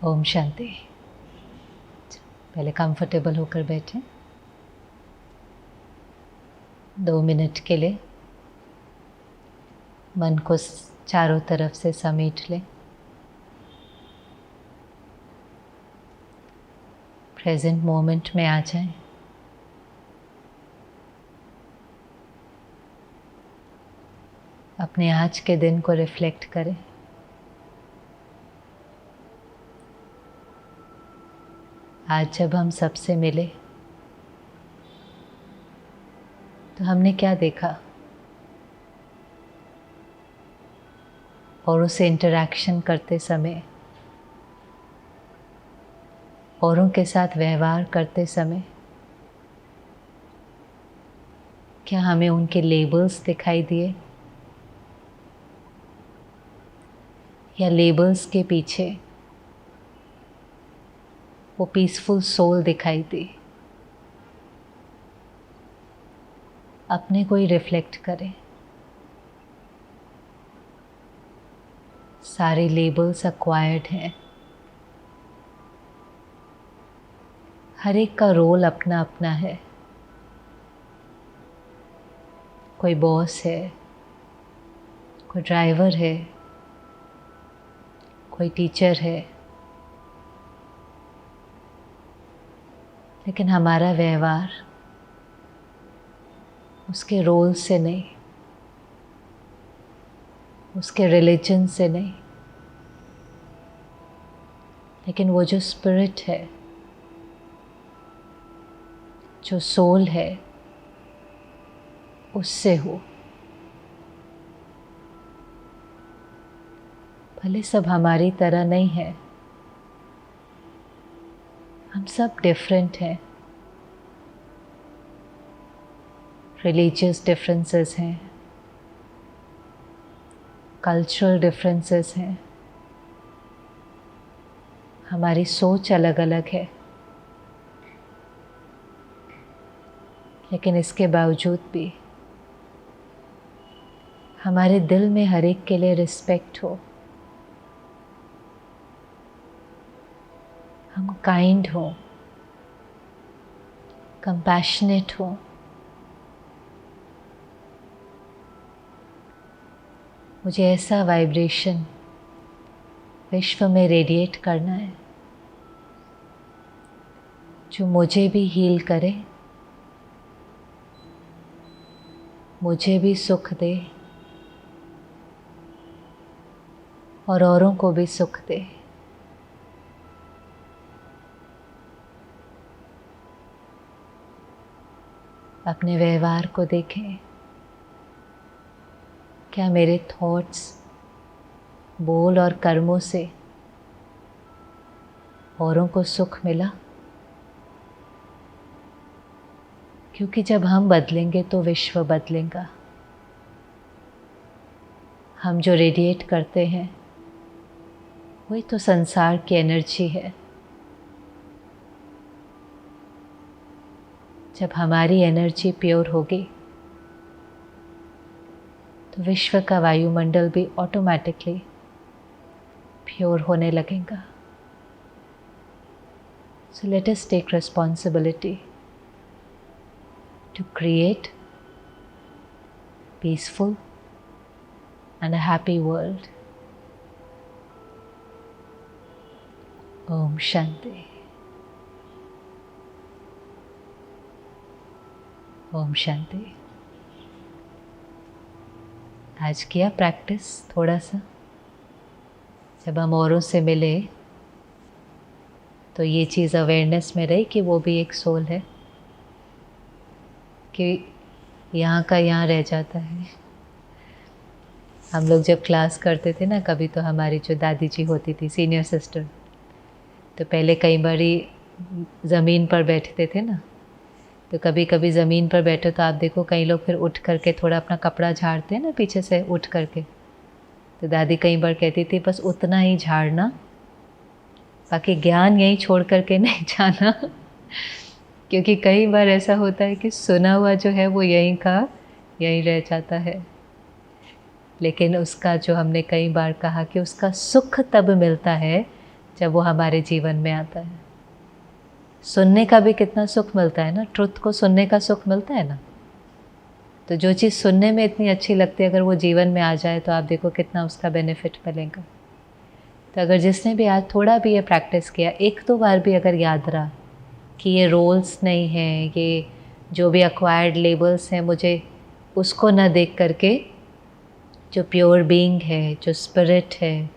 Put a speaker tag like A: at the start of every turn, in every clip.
A: ओम शांति। पहले कंफर्टेबल होकर बैठें। 2 मिनट के लिए मन को चारों तरफ से समेट लें। प्रेजेंट मोमेंट में आ जाएं। अपने आज के दिन को रिफ्लेक्ट करें। आज जब हम सबसे मिले तो हमने क्या देखा, औरों से इंटरैक्शन करते समय, औरों के साथ व्यवहार करते समय क्या हमें उनके लेबल्स दिखाई दिए, या लेबल्स के पीछे वो पीसफुल सोल दिखाई दी? अपने को ही रिफ्लेक्ट करें। सारे लेबल्स एक्वायर्ड हैं। हर एक का रोल अपना अपना है। कोई बॉस है, कोई ड्राइवर है, कोई टीचर है, लेकिन हमारा व्यवहार उसके रोल से नहीं, उसके रिलीजन से नहीं, लेकिन वो जो स्पिरिट है, जो सोल है, उससे हो। भले सब हमारी तरह नहीं है, हम सब डिफरेंट हैं। रिलीजियस डिफरेंसेस हैं, कल्चरल डिफरेंसेस हैं, हमारी सोच अलग अलग है, लेकिन इसके बावजूद भी हमारे दिल में हर एक के लिए रिस्पेक्ट हो। हम काइंड हो, कंपैशनेट हो। मुझे ऐसा वाइब्रेशन विश्व में रेडिएट करना है जो मुझे भी हील करे, मुझे भी सुख दे और औरों को भी सुख दे। अपने व्यवहार को देखें। क्या मेरे थॉट्स, बोल और कर्मों से औरों को सुख मिला? क्योंकि जब हम बदलेंगे तो विश्व बदलेगा। हम जो रेडिएट करते हैं वही तो संसार की एनर्जी है। जब हमारी एनर्जी प्योर होगी तो विश्व का वायुमंडल भी ऑटोमेटिकली प्योर होने लगेगा। So let us take responsibility to create peaceful and a happy world. Om Shanti. Om Shanti. आज किया प्रैक्टिस थोड़ा सा। जब हम औरों से मिले तो ये चीज़ अवेयरनेस में रही कि वो भी एक सोल है, कि यहाँ का यहाँ रह जाता है। हम लोग जब क्लास करते थे ना, कभी तो हमारी जो दादी जी होती थी, सीनियर सिस्टर, तो पहले कई बारी ज़मीन पर बैठते थे ना, तो कभी कभी ज़मीन पर बैठे तो आप देखो कई लोग फिर उठ करके थोड़ा अपना कपड़ा झाड़ते हैं ना पीछे से उठ करके। तो दादी कई बार कहती थी बस उतना ही झाड़ना, बाकी ज्ञान यहीं छोड़ करके नहीं जाना। क्योंकि कई बार ऐसा होता है कि सुना हुआ जो है वो यहीं का यहीं रह जाता है। लेकिन उसका जो हमने कई बार कहा कि उसका सुख तब मिलता है जब वो हमारे जीवन में आता है। सुनने का भी कितना सुख मिलता है ना, ट्रुथ को सुनने का सुख मिलता है ना। तो जो चीज़ सुनने में इतनी अच्छी लगती है, अगर वो जीवन में आ जाए तो आप देखो कितना उसका बेनिफिट मिलेगा। तो अगर जिसने भी आज थोड़ा भी ये प्रैक्टिस किया, एक दो बार भी अगर याद रहा कि ये रोल्स नहीं हैं, ये जो भी एक्वायर्ड लेबल्स हैं, मुझे उसको ना देख करके जो प्योर बीइंग है, जो स्पिरिट है,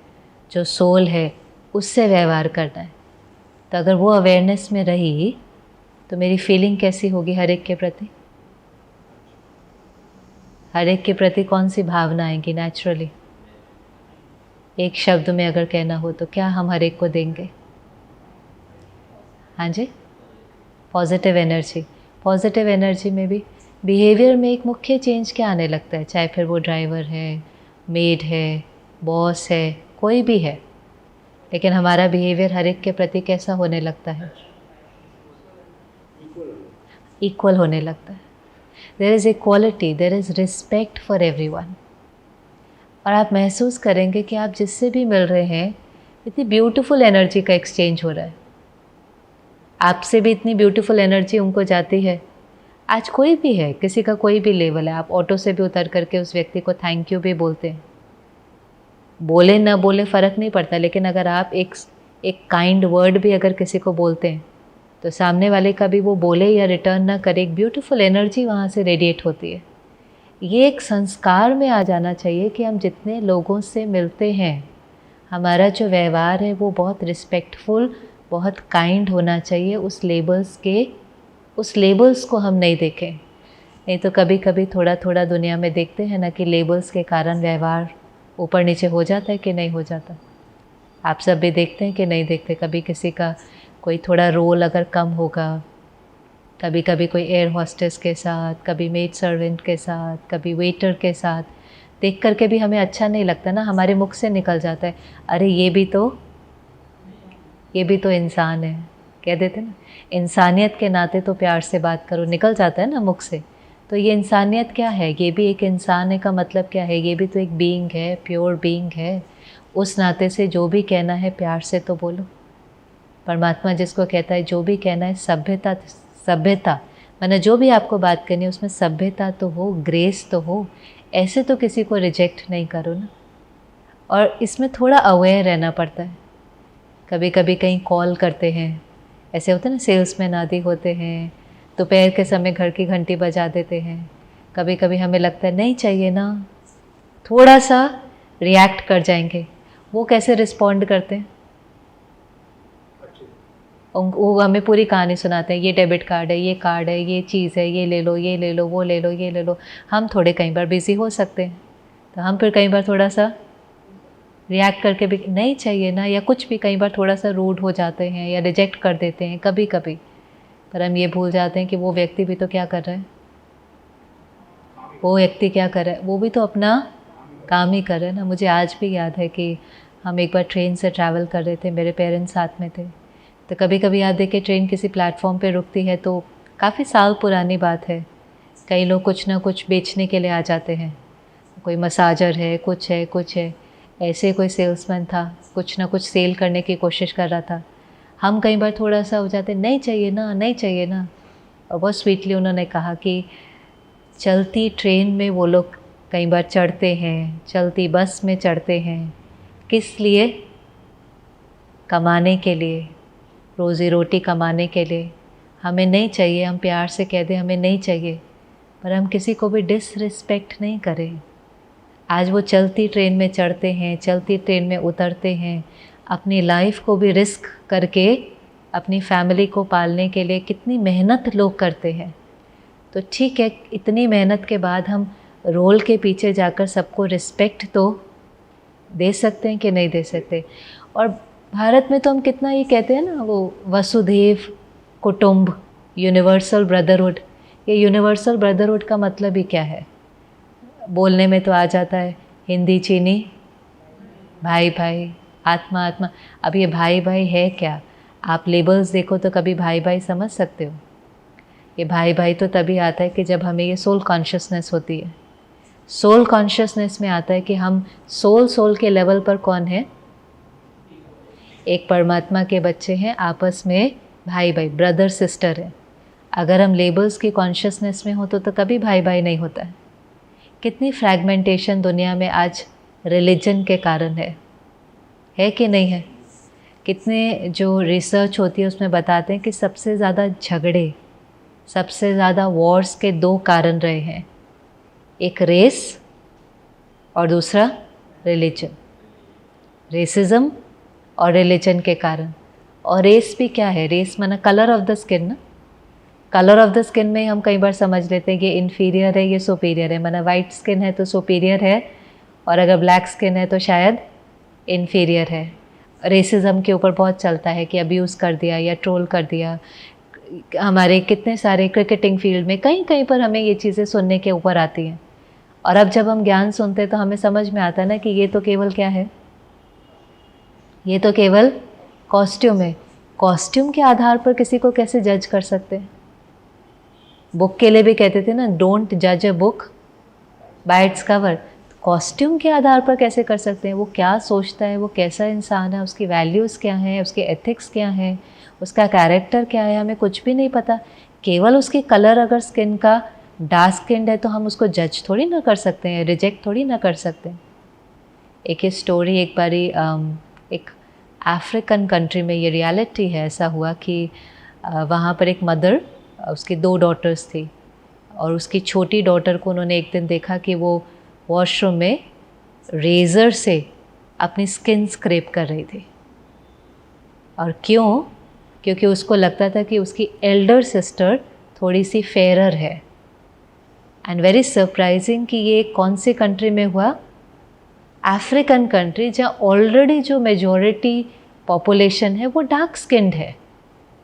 A: जो सोल है, उससे व्यवहार करना है। तो अगर वो अवेयरनेस में रही तो मेरी फीलिंग कैसी होगी हर एक के प्रति? हर एक के प्रति कौन सी भावना आएंगी नेचुरली? एक शब्द में अगर कहना हो तो क्या हम हर एक को देंगे? हाँ जी, पॉजिटिव एनर्जी। पॉजिटिव एनर्जी में भी बिहेवियर में एक मुख्य चेंज क्या आने लगता है, चाहे फिर वो ड्राइवर है, मेड है, बॉस है, कोई भी है, लेकिन हमारा बिहेवियर हर एक के प्रति कैसा होने लगता है? इक्वल होने लगता है। There is equality, there is respect for everyone. और आप महसूस करेंगे कि आप जिससे भी मिल रहे हैं, इतनी ब्यूटीफुल एनर्जी का एक्सचेंज हो रहा है। आपसे भी इतनी ब्यूटीफुल एनर्जी उनको जाती है। आज कोई भी है, किसी का कोई भी लेवल है, आप ऑटो से भी उतर करके उस व्यक्ति को थैंक यू भी बोलते हैं। बोले ना बोले फ़र्क नहीं पड़ता, लेकिन अगर आप एक काइंड वर्ड भी अगर किसी को बोलते हैं तो सामने वाले का भी वो बोले या रिटर्न ना करे, एक ब्यूटीफुल एनर्जी वहाँ से रेडिएट होती है। ये एक संस्कार में आ जाना चाहिए कि हम जितने लोगों से मिलते हैं, हमारा जो व्यवहार है वो बहुत रिस्पेक्टफुल, बहुत काइंड होना चाहिए। उस लेबल्स को हम नहीं देखें। नहीं तो कभी कभी थोड़ा थोड़ा दुनिया में देखते हैं ना कि लेबल्स के कारण व्यवहार ऊपर नीचे हो जाता है कि नहीं हो जाता। आप सब भी देखते हैं कि नहीं देखते? कभी किसी का कोई थोड़ा रोल अगर कम होगा, कभी कभी कोई एयर हॉस्टेस के साथ, कभी मेड सर्वेंट के साथ, कभी वेटर के साथ देख करके भी हमें अच्छा नहीं लगता ना, हमारे मुख से निकल जाता है, अरे ये भी तो इंसान है। कह देते ना, इंसानियत के नाते तो प्यार से बात करो, निकल जाता है ना मुख से। तो ये इंसानियत क्या है? ये भी एक इंसान है का मतलब क्या है? ये भी तो एक बीइंग है, प्योर बीइंग है। उस नाते से जो भी कहना है प्यार से तो बोलो। परमात्मा जिसको कहता है जो भी कहना है सभ्यता माने जो भी आपको बात करनी है उसमें सभ्यता तो हो, ग्रेस तो हो। ऐसे तो किसी को रिजेक्ट नहीं करो ना। और इसमें थोड़ा अवेयर रहना पड़ता है। कभी कभी कहीं कॉल करते हैं, ऐसे होते हैं ना, सेल्समैन आदि होते हैं, दोपहर के समय घर की घंटी बजा देते हैं। कभी कभी हमें लगता है नहीं चाहिए ना, थोड़ा सा रिएक्ट कर जाएंगे। वो कैसे रिस्पॉन्ड करते हैं? वो हमें पूरी कहानी सुनाते हैं, ये डेबिट कार्ड है, ये कार्ड है, ये चीज़ है, ये ले लो, ये ले लो, वो ले लो, ये ले लो। हम थोड़े कई बार बिज़ी हो सकते हैं, तो हम फिर कई बार थोड़ा सा रिएक्ट करके भी नहीं चाहिए ना, या कुछ भी कई बार थोड़ा सा रूड हो जाते हैं या रिजेक्ट कर देते हैं कभी कभी। पर हम ये भूल जाते हैं कि वो व्यक्ति भी तो क्या कर रहा है, वो व्यक्ति क्या कर रहा है, वो भी तो अपना काम ही कर रहा है ना। मुझे आज भी याद है कि हम एक बार ट्रेन से ट्रैवल कर रहे थे, मेरे पेरेंट्स साथ में थे। तो कभी कभी याद है कि ट्रेन किसी प्लेटफॉर्म पे रुकती है, तो काफ़ी साल पुरानी बात है, कई लोग कुछ ना कुछ बेचने के लिए आ जाते हैं। कोई मसाजर है, कुछ है, ऐसे कोई सेल्समैन था, कुछ ना कुछ सेल करने की कोशिश कर रहा था। हम कई बार थोड़ा सा हो जाते, नहीं चाहिए ना, नहीं चाहिए ना। और बहुत स्वीटली उन्होंने कहा कि चलती ट्रेन में वो लोग कई बार चढ़ते हैं, चलती बस में चढ़ते हैं, किस लिए? कमाने के लिए, रोज़ी रोटी कमाने के लिए। हमें नहीं चाहिए, हम प्यार से कह दें हमें नहीं चाहिए, पर हम किसी को भी डिसरिस्पेक्ट नहीं करें। आज वो चलती ट्रेन में चढ़ते हैं, चलती ट्रेन में उतरते हैं, अपनी लाइफ को भी रिस्क करके अपनी फैमिली को पालने के लिए कितनी मेहनत लोग करते हैं। तो ठीक है, इतनी मेहनत के बाद हम रोल के पीछे जाकर सबको रिस्पेक्ट तो दे सकते हैं कि नहीं दे सकते? और भारत में तो हम कितना ये कहते हैं ना, वो वसुधैव कुटुंब, यूनिवर्सल ब्रदरहुड। ये यूनिवर्सल ब्रदरहुड का मतलब ही क्या है? बोलने में तो आ जाता है, हिंदी चीनी भाई भाई, आत्मा आत्मा। अब ये भाई भाई है क्या? आप लेबल्स देखो तो कभी भाई भाई समझ सकते हो? ये भाई भाई तो तभी आता है कि जब हमें ये सोल कॉन्शियसनेस होती है। सोल कॉन्शियसनेस में आता है कि हम सोल के लेवल पर कौन है, एक परमात्मा के बच्चे हैं, आपस में भाई भाई ब्रदर सिस्टर है। अगर हम लेबल्स की कॉन्शियसनेस में हो तो कभी भाई भाई नहीं होता है। कितनी फ्रैगमेंटेशन दुनिया में आज रिलीजन के कारण है कि नहीं है? कितने जो रिसर्च होती है उसमें बताते हैं कि सबसे ज़्यादा झगड़े, सबसे ज़्यादा वॉर्स के 2 कारण रहे हैं, एक रेस और दूसरा रिलीजन। रेसिज्म और रिलीजन के कारण। और रेस भी क्या है? रेस माना कलर ऑफ द स्किन ना। कलर ऑफ द स्किन में हम कई बार समझ लेते हैं कि ये इन्फीरियर है, ये सुपीरियर है। माना वाइट स्किन है तो सुपीरियर है, और अगर ब्लैक स्किन है तो शायद इन्फीरियर है। रेसिज्म के ऊपर बहुत चलता है कि अब्यूज़ कर दिया या ट्रोल कर दिया। हमारे कितने सारे क्रिकेटिंग फील्ड में कहीं कहीं पर हमें ये चीज़ें सुनने के ऊपर आती हैं। और अब जब हम ज्ञान सुनते हैं तो हमें समझ में आता है ना कि ये तो केवल क्या है, ये तो केवल कॉस्ट्यूम है। कॉस्ट्यूम के आधार पर किसी को कैसे जज कर सकते हैं? बुक के लिए भी कहते थे ना, डोंट जज a book by its cover. Costume के आधार पर कैसे कर सकते हैं? वो क्या सोचता है, वो कैसा इंसान है, उसकी वैल्यूज़ क्या हैं, उसके एथिक्स क्या हैं, उसका कैरेक्टर क्या है, हमें कुछ भी नहीं पता। केवल उसकी कलर अगर स्किन का डार्क स्किन है तो हम उसको जज थोड़ी ना कर सकते हैं, रिजेक्ट थोड़ी ना कर सकते हैं। एक स्टोरी, एक बारी एक अफ्रीकन कंट्री में ये रियलिटी है, ऐसा हुआ कि वहाँ पर एक मदर, उसकी 2 डॉटर्स थी, और उसकी छोटी डॉटर को उन्होंने एक दिन देखा कि वो वॉशरूम में रेज़र से अपनी स्किन स्क्रैप कर रही थी। और क्यों? क्योंकि उसको लगता था कि उसकी एल्डर सिस्टर थोड़ी सी फेयर है। एंड वेरी सरप्राइजिंग कि ये कौन सी कंट्री में हुआ? अफ्रीकन कंट्री, जहाँ ऑलरेडी जो मेजॉरिटी पॉपुलेशन है वो डार्क स्किन्ड है।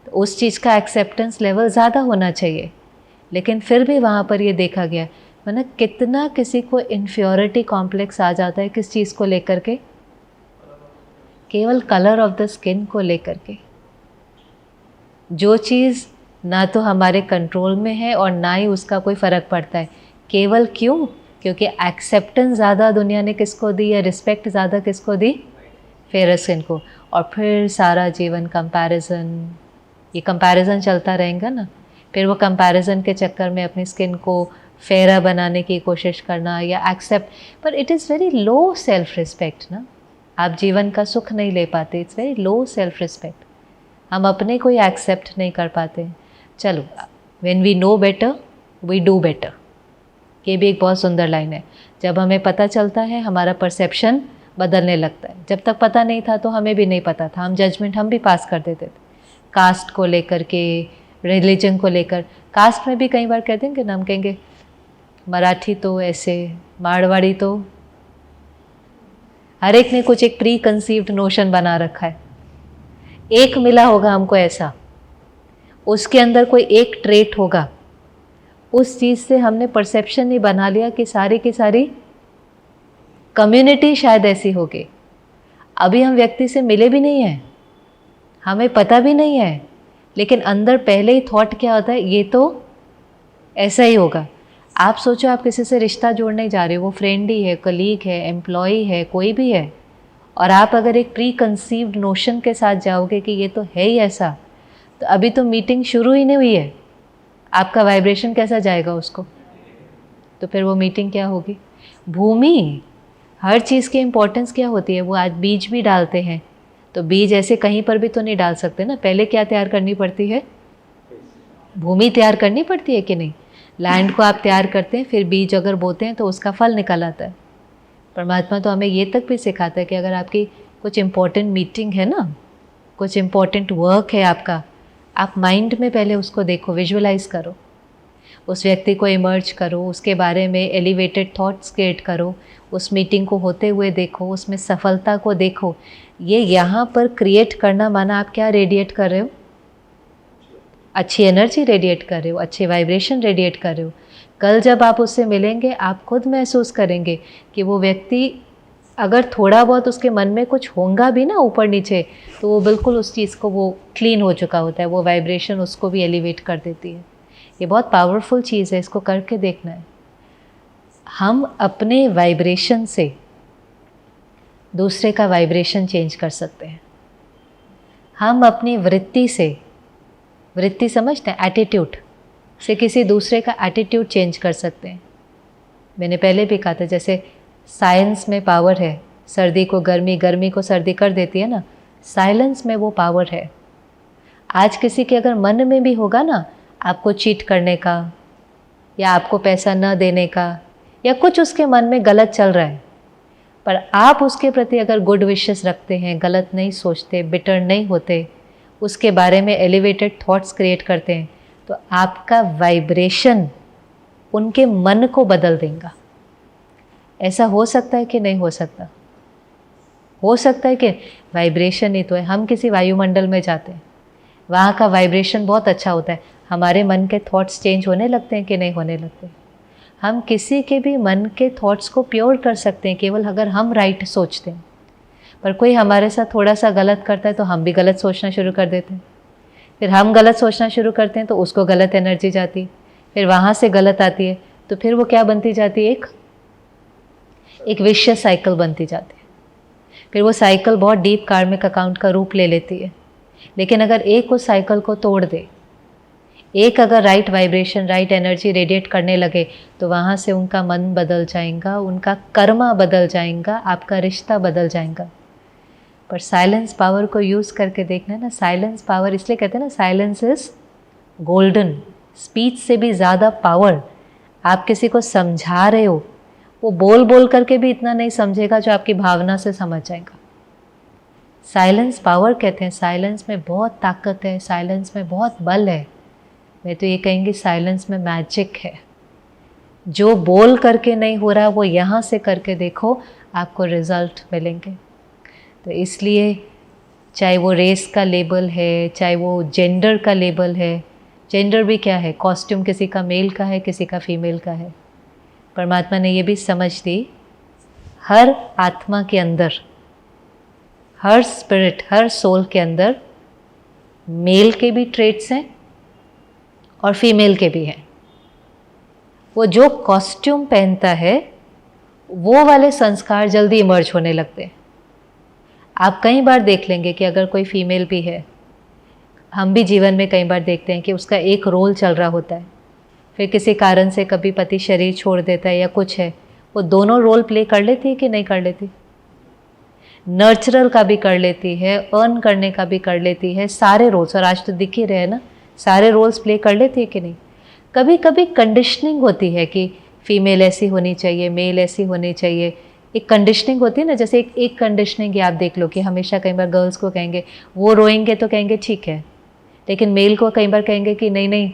A: तो उस चीज़ का एक्सेप्टेंस लेवल ज़्यादा होना चाहिए, लेकिन फिर भी वहाँ पर ये देखा गया। मतलब कितना किसी को इन्फ्योरिटी कॉम्प्लेक्स आ जाता है किस चीज़ को लेकर के? केवल कलर ऑफ द स्किन को लेकर के। जो चीज़ ना तो हमारे कंट्रोल में है और ना ही उसका कोई फ़र्क पड़ता है। केवल क्यों? क्योंकि एक्सेप्टेंस ज़्यादा दुनिया ने किसको दी, या रिस्पेक्ट ज़्यादा किसको दी? फेयर स्किन को। और फिर सारा जीवन कंपैरिजन, ये कंपैरिजन चलता रहेगा ना। फिर वो कंपैरिजन के चक्कर में अपनी स्किन को फेयर बनाने की कोशिश करना या एक्सेप्ट, पर it is very low self respect ना। आप जीवन का सुख नहीं ले पाते, it's very low self respect. हम अपने को ही एक्सेप्ट नहीं कर पाते। चलो, when we know better we do better, ये भी एक बहुत सुंदर लाइन है। जब हमें पता चलता है हमारा परसेप्शन बदलने लगता है। जब तक पता नहीं था तो हमें भी नहीं पता था, हम जजमेंट हम भी पास कर देते थे, कास्ट को लेकर के, रिलीजन को लेकर। कास्ट में भी कई बार कह देंगे ना, हम कहेंगे मराठी तो ऐसे, मारवाड़ी तो, हर एक ने कुछ एक प्री कंसीव्ड नोशन बना रखा है। एक मिला होगा हमको ऐसा, उसके अंदर कोई एक ट्रेट होगा, उस चीज़ से हमने परसेप्शन ही बना लिया कि सारी की सारी कम्युनिटी शायद ऐसी होगी। अभी हम व्यक्ति से मिले भी नहीं हैं, हमें पता भी नहीं है, लेकिन अंदर पहले ही थॉट क्या होता है, ये तो ऐसा ही होगा। आप सोचो, आप किसी से रिश्ता जोड़ने जा रहे हो, वो फ्रेंड ही है, कलीग है, एम्प्लॉय है, कोई भी है, और आप अगर एक प्री कंसीव्ड नोशन के साथ जाओगे कि ये तो है ही ऐसा, तो अभी तो मीटिंग शुरू ही नहीं हुई है, आपका वाइब्रेशन कैसा जाएगा उसको? तो फिर वो मीटिंग क्या होगी? भूमि, हर चीज़ की इम्पोर्टेंस क्या होती है? वो आज बीज भी डालते हैं, तो बीज ऐसे कहीं पर भी तो नहीं डाल सकते ना, पहले क्या तैयार करनी पड़ती है? भूमि तैयार करनी पड़ती है कि नहीं? लैंड को आप तैयार करते हैं, फिर बीज अगर बोते हैं तो उसका फल निकल आता है। परमात्मा तो हमें ये तक भी सिखाता है कि अगर आपकी कुछ इम्पोर्टेंट मीटिंग है ना, कुछ इम्पोर्टेंट वर्क है आपका, आप माइंड में पहले उसको देखो, विजुअलाइज करो, उस व्यक्ति को इमर्ज करो, उसके बारे में एलिवेटेड थॉट्स क्रिएट करो, उस मीटिंग को होते हुए देखो, उसमें सफलता को देखो। ये यहाँ पर क्रिएट करना माना आप क्या रेडिएट कर रहे हो? अच्छी एनर्जी रेडिएट कर रहे हो, अच्छे वाइब्रेशन रेडिएट कर रहे हो। कल जब आप उससे मिलेंगे, आप खुद महसूस करेंगे कि वो व्यक्ति, अगर थोड़ा बहुत उसके मन में कुछ होगा भी ना ऊपर नीचे, तो वो बिल्कुल उस चीज़ को, वो क्लीन हो चुका होता है, वो वाइब्रेशन उसको भी एलिवेट कर देती है। ये बहुत पावरफुल चीज़ है, इसको करके देखना है। हम अपने वाइब्रेशन से दूसरे का वाइब्रेशन चेंज कर सकते हैं। हम अपनी वृत्ति से, वृत्ति समझते हैं, एटीट्यूड से किसी दूसरे का एटीट्यूड चेंज कर सकते हैं। मैंने पहले भी कहा था, जैसे साइलेंस में पावर है, सर्दी को गर्मी, गर्मी को सर्दी कर देती है ना, साइलेंस में वो पावर है। आज किसी के अगर मन में भी होगा ना आपको चीट करने का, या आपको पैसा न देने का, या कुछ उसके मन में गलत चल रहा है, पर आप उसके प्रति अगर गुड विशेस रखते हैं, गलत नहीं सोचते, बिटर नहीं होते, उसके बारे में एलिवेटेड थॉट्स क्रिएट करते हैं, तो आपका वाइब्रेशन उनके मन को बदल देगा। ऐसा हो सकता है कि नहीं हो सकता? हो सकता है कि वाइब्रेशन ही तो है। हम किसी वायुमंडल में जाते हैं, वहाँ का वाइब्रेशन बहुत अच्छा होता है, हमारे मन के थॉट्स चेंज होने लगते हैं कि नहीं होने लगते? हम किसी के भी मन के थॉट्स को प्योर कर सकते हैं केवल अगर हम राइट सोचते हैं। पर कोई हमारे साथ थोड़ा सा गलत करता है तो हम भी गलत सोचना शुरू कर देते हैं, फिर हम गलत सोचना शुरू करते हैं तो उसको गलत एनर्जी जाती है, फिर वहाँ से गलत आती है, तो फिर वो क्या बनती जाती है? एक विशियस साइकिल बनती जाती है। फिर वो साइकिल बहुत डीप कार्मिक अकाउंट का रूप ले लेती है। लेकिन अगर एक उस साइकिल को तोड़ दे, एक अगर right vibration, right energy radiate करने लगे, तो वहाँ से उनका मन बदल जाएगा, उनका कर्मा बदल जाएगा, आपका रिश्ता बदल जाएगा। पर साइलेंस पावर को यूज़ करके देखना ना, साइलेंस पावर इसलिए कहते हैं ना, साइलेंस इज गोल्डन। स्पीच से भी ज़्यादा पावर। आप किसी को समझा रहे हो, वो बोल बोल करके भी इतना नहीं समझेगा जो आपकी भावना से समझ जाएगा। साइलेंस पावर कहते हैं। साइलेंस में बहुत ताकत है, साइलेंस में बहुत बल है। मैं तो ये कहेंगी साइलेंस में मैजिक है। जो बोल करके नहीं हो रहा वो यहाँ से करके देखो, आपको रिजल्ट मिलेंगे। तो इसलिए चाहे वो रेस का लेबल है, चाहे वो जेंडर का लेबल है, जेंडर भी क्या है, कॉस्ट्यूम किसी का मेल का है, किसी का फीमेल का है। परमात्मा ने ये भी समझ दी, हर आत्मा के अंदर, हर स्पिरिट, हर सोल के अंदर मेल के भी ट्रेट्स हैं और फीमेल के भी हैं। वो जो कॉस्ट्यूम पहनता है वो वाले संस्कार जल्दी इमर्ज होने लगते हैं। आप कई बार देख लेंगे कि अगर कोई फीमेल भी है, हम भी जीवन में कई बार देखते हैं कि उसका एक रोल चल रहा होता है, फिर किसी कारण से कभी पति शरीर छोड़ देता है या कुछ है, वो दोनों रोल प्ले कर लेती है कि नहीं कर लेती? नर्चरल का भी कर लेती है, अर्न करने का भी कर लेती है, सारे रोल्स, और आज तो दिख ही रहे हैं ना, सारे रोल्स प्ले कर लेती है कि नहीं? कभी कभी कंडीशनिंग होती है कि फीमेल ऐसी होनी चाहिए, मेल ऐसी होनी चाहिए, एक कंडीशनिंग होती है ना। जैसे एक कंडीशनिंग आप देख लो कि हमेशा कई बार गर्ल्स को कहेंगे वो रोएंगे तो कहेंगे ठीक है, लेकिन मेल को कई बार कहेंगे कि नहीं नहीं,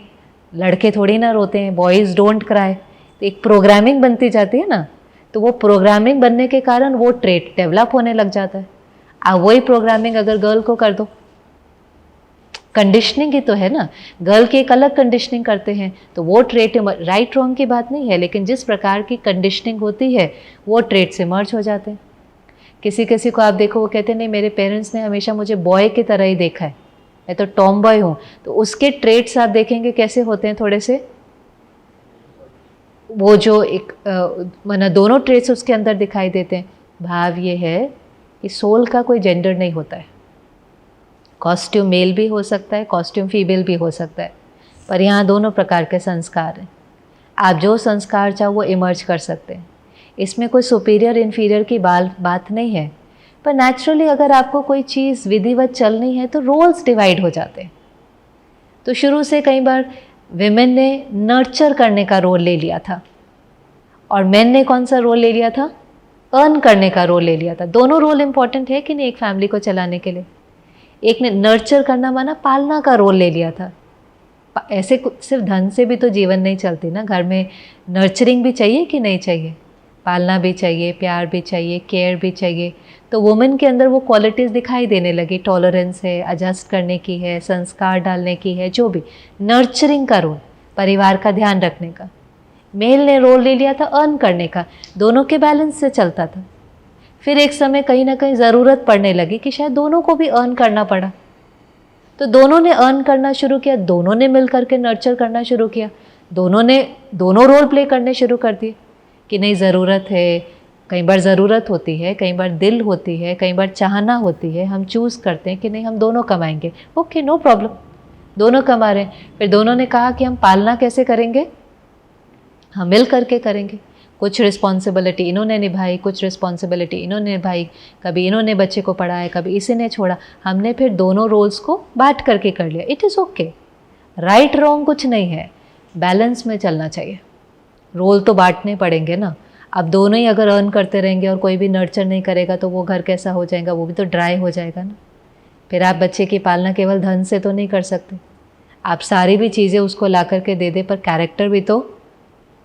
A: लड़के थोड़ी ना रोते हैं, बॉयज़ डोंट क्राई। तो एक प्रोग्रामिंग बनती जाती है ना, तो वो प्रोग्रामिंग बनने के कारण वो ट्रेट डेवलप होने लग जाता है। आप वही प्रोग्रामिंग अगर गर्ल को कर दो, कंडीशनिंग ही तो है ना, गर्ल की एक अलग कंडीशनिंग करते हैं तो वो ट्रेट, राइट रॉन्ग की बात नहीं है, लेकिन जिस प्रकार की कंडीशनिंग होती है वो ट्रेट से मर्ज हो जाते हैं। किसी किसी को आप देखो, वो कहते हैं नहीं मेरे पेरेंट्स ने हमेशा मुझे बॉय की तरह ही देखा है, मैं तो टॉम बॉय हूँ, तो उसके ट्रेट्स आप देखेंगे कैसे होते हैं, थोड़े से वो जो एक माना दोनों ट्रेट्स उसके अंदर दिखाई देते हैं। भाव ये है कि सोल का कोई जेंडर नहीं होता है, कॉस्ट्यूम मेल भी हो सकता है, कॉस्ट्यूम फीमेल भी हो सकता है, पर यहाँ दोनों प्रकार के संस्कार हैं। आप जो संस्कार चाहो वो इमर्ज कर सकते हैं। इसमें कोई सुपीरियर इन्फीरियर की बात नहीं है, पर नेचुरली अगर आपको कोई चीज़ विधिवत चलनी है तो रोल्स डिवाइड हो जाते हैं। तो शुरू से कई बार विमेन ने नर्चर करने का रोल ले लिया था और मेन ने कौन सा रोल ले लिया था? अर्न करने का रोल ले लिया था। दोनों रोल इंपॉर्टेंट है कि नहीं एक फैमिली को चलाने के लिए? एक ने नर्चर करना माना पालना का रोल ले लिया था। ऐसे सिर्फ धन से भी तो जीवन नहीं चलती ना, घर में नर्चरिंग भी चाहिए कि नहीं चाहिए, पालना भी चाहिए, प्यार भी चाहिए, केयर भी चाहिए। तो वुमेन के अंदर वो क्वालिटीज़ दिखाई देने लगी, टॉलरेंस है, एडजस्ट करने की है, संस्कार डालने की है, जो भी नर्चरिंग का रोल, परिवार का ध्यान रखने का। मेल ने रोल ले लिया था अर्न करने का, दोनों के बैलेंस से चलता था। फिर एक समय कहीं ना कहीं ज़रूरत पड़ने लगी कि शायद दोनों को भी अर्न करना पड़ा, तो दोनों ने अर्न करना शुरू किया, दोनों ने मिल करके नर्चर करना शुरू किया, दोनों ने दोनों रोल प्ले करने शुरू कर दिए कि नहीं ज़रूरत है, कई बार ज़रूरत होती है, कई बार दिल होती है, कई बार चाहना होती है, हम चूज़ करते हैं कि नहीं हम दोनों कमाएंगे, ओके नो प्रॉब्लम, दोनों कमा रहे हैं। फिर दोनों ने कहा कि हम पालना कैसे करेंगे, हम मिल करके करेंगे। कुछ रिस्पॉन्सिबिलिटी इन्होंने निभाई, कुछ रिस्पॉन्सिबिलिटी इन्होंने निभाई, कभी इन्होंने बच्चे को पढ़ाया, कभी इसी ने छोड़ा, हमने फिर दोनों रोल्स को बांट करके कर लिया। It is okay, right wrong कुछ नहीं है, बैलेंस में चलना चाहिए। रोल तो बांटने पड़ेंगे ना। अब दोनों ही अगर अर्न करते रहेंगे और कोई भी नर्चर नहीं करेगा तो वो घर कैसा हो जाएगा, वो भी तो ड्राई हो जाएगा ना। फिर आप बच्चे की पालना केवल धन से तो नहीं कर सकते, आप सारी भी चीज़ें उसको ला करके दे दे, पर कैरेक्टर भी तो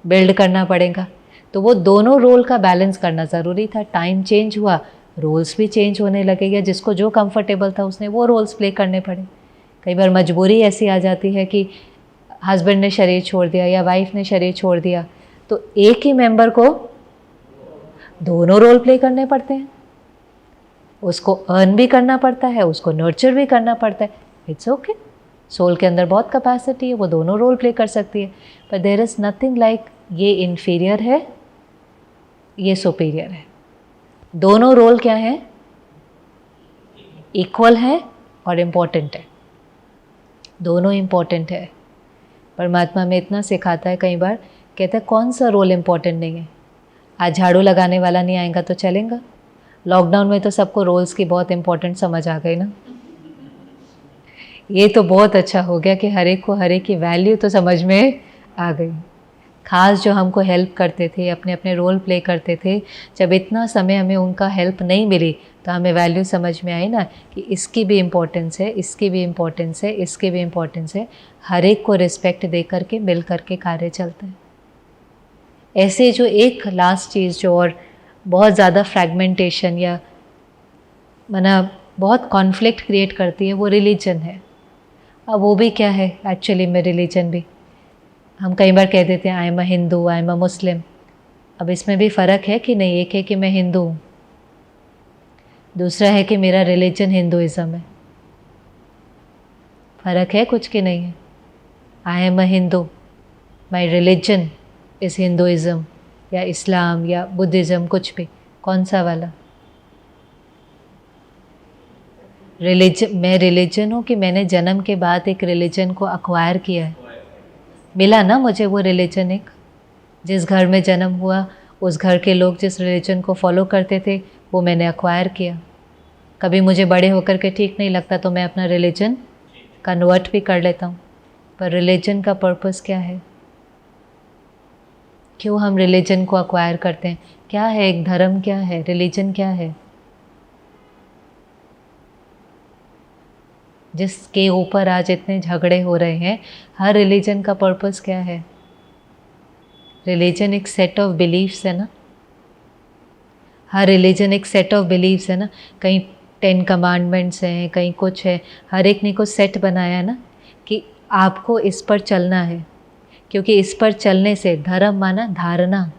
A: बिल्ड करना पड़ेगा। तो वो दोनों रोल का बैलेंस करना ज़रूरी था। टाइम चेंज हुआ, रोल्स भी चेंज होने लगे, या जिसको जो कंफर्टेबल था उसने वो रोल्स प्ले करने पड़े। कई बार मजबूरी ऐसी आ जाती है कि हस्बैंड ने शरीर छोड़ दिया या वाइफ ने शरीर छोड़ दिया, तो एक ही मेंबर को दोनों रोल प्ले करने पड़ते हैं। उसको अर्न भी करना पड़ता है, उसको नर्चर भी करना पड़ता है। इट्स ओके, सोल के अंदर बहुत कैपेसिटी है, वो दोनों रोल प्ले कर सकती है। पर देयर इज़ नथिंग लाइक ये इन्फीरियर है, ये सुपीरियर है। दोनों रोल क्या है, इक्वल है और इम्पॉर्टेंट है, दोनों इम्पॉर्टेंट है। परमात्मा में इतना सिखाता है, कई बार कहता है कौन सा रोल इम्पॉर्टेंट नहीं है। आज झाड़ू लगाने वाला नहीं आएगा तो चलेगा। लॉकडाउन में तो सबको रोल्स की बहुत इम्पोर्टेंट समझ आ गई ना। ये तो बहुत अच्छा हो गया कि हर एक को हर एक की वैल्यू तो समझ में आ गई। खास जो हमको हेल्प करते थे, अपने अपने रोल प्ले करते थे, जब इतना समय हमें उनका हेल्प नहीं मिली तो हमें वैल्यू समझ में आई ना कि इसकी भी इम्पोर्टेंस है, इसकी भी इम्पोर्टेंस है, इसकी भी इम्पोर्टेंस है। हर एक को रिस्पेक्ट दे करके मिल करके कार्य चलता है। ऐसे जो एक लास्ट चीज़ जो और बहुत ज़्यादा फ्रैगमेंटेशन या माना बहुत कॉन्फ्लिक्ट क्रिएट करती है, वो रिलीजन है। अब वो भी क्या है एक्चुअली में, रिलीजन भी हम कई बार कह देते हैं I am a Hindu, I am a Muslim. अब इसमें भी फ़र्क है कि नहीं। एक है कि मैं हिंदू हूँ, दूसरा है कि मेरा रिलीजन हिंदुइज़्म है। फ़र्क है कुछ कि नहीं है। आई am a Hindu, my religion is Hinduism या इस्लाम या बुद्धिज़्म, कुछ भी, कौन सा वाला रिलीजन। मैं रिलीजन हूँ कि मैंने जन्म के बाद एक रिलीजन को अक्वायर किया है, मिला ना मुझे वो रिलीजन। एक जिस घर में जन्म हुआ, उस घर के लोग जिस रिलीजन को फॉलो करते थे, वो मैंने अक्वायर किया। कभी मुझे बड़े होकर के ठीक नहीं लगता तो मैं अपना रिलीजन कन्वर्ट भी कर लेता हूँ। पर रिलीजन का पर्पस क्या है, क्यों हम रिलीजन को अक्वायर करते हैं, क्या है एक धर्म, क्या है रिलीजन, क्या है जिसके ऊपर आज इतने झगड़े हो रहे हैं। हर रिलीजन का पर्पस क्या है। रिलीजन एक सेट ऑफ बिलीफ्स है ना, हर रिलीजन एक सेट ऑफ बिलीफ्स है ना। कहीं 10 कमांडमेंट्स हैं, कहीं कुछ है, हर एक ने कुछ सेट बनाया है ना कि आपको इस पर चलना है। क्योंकि इस पर चलने से, धर्म माना धारणा,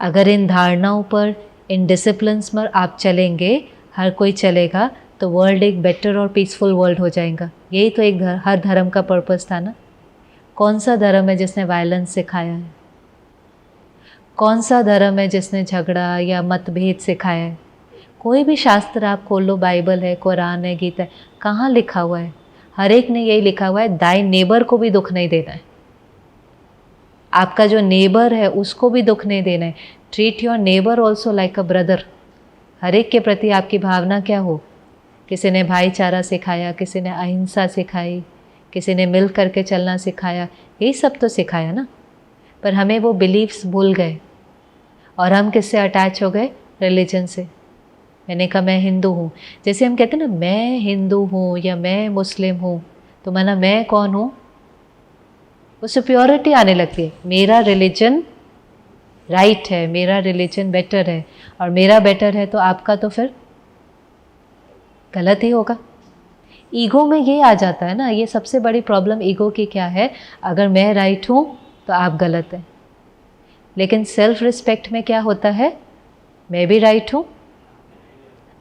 A: अगर इन धारणाओं पर, इन डिसिप्लिन्स पर आप चलेंगे, हर कोई चलेगा, तो वर्ल्ड एक बेटर और पीसफुल वर्ल्ड हो जाएगा। यही तो एक हर धर्म का पर्पस था ना। कौन सा धर्म है जिसने वायलेंस सिखाया है, कौन सा धर्म है जिसने झगड़ा या मतभेद सिखाया है। कोई भी शास्त्र आप खोल लो, बाइबल है, कुरान है, गीता है, कहाँ लिखा हुआ है। हर एक ने यही लिखा हुआ है, दाई नेबर को भी दुख नहीं देना है। आपका जो नेबर है उसको भी दुख नहीं देना है। Treat your neighbour also like a brother. हर एक के प्रति आपकी भावना क्या हो। किसी ने भाईचारा सिखाया, किसी ने अहिंसा सिखाई, किसी ने मिल करके चलना सिखाया, यही सब तो सिखाया ना। पर हमें वो बिलीव्स भूल गए और हम किससे अटैच हो गए, रिलीजन से। मैंने कहा मैं हिंदू हूँ, जैसे हम कहते हैं ना मैं हिंदू हूँ या मैं मुस्लिम हूँ, तो माना मैं कौन हूँ, वो सुप्योरिटी आने लगती है। मेरा रिलीजन राइट है, मेरा रिलीजन बेटर है, और मेरा बेटर है तो आपका तो फिर गलत ही होगा। ईगो में ये आ जाता है ना, ये सबसे बड़ी प्रॉब्लम ईगो की क्या है। अगर मैं राइट हूँ तो आप गलत हैं। लेकिन सेल्फ रिस्पेक्ट में क्या होता है, मैं भी राइट हूँ,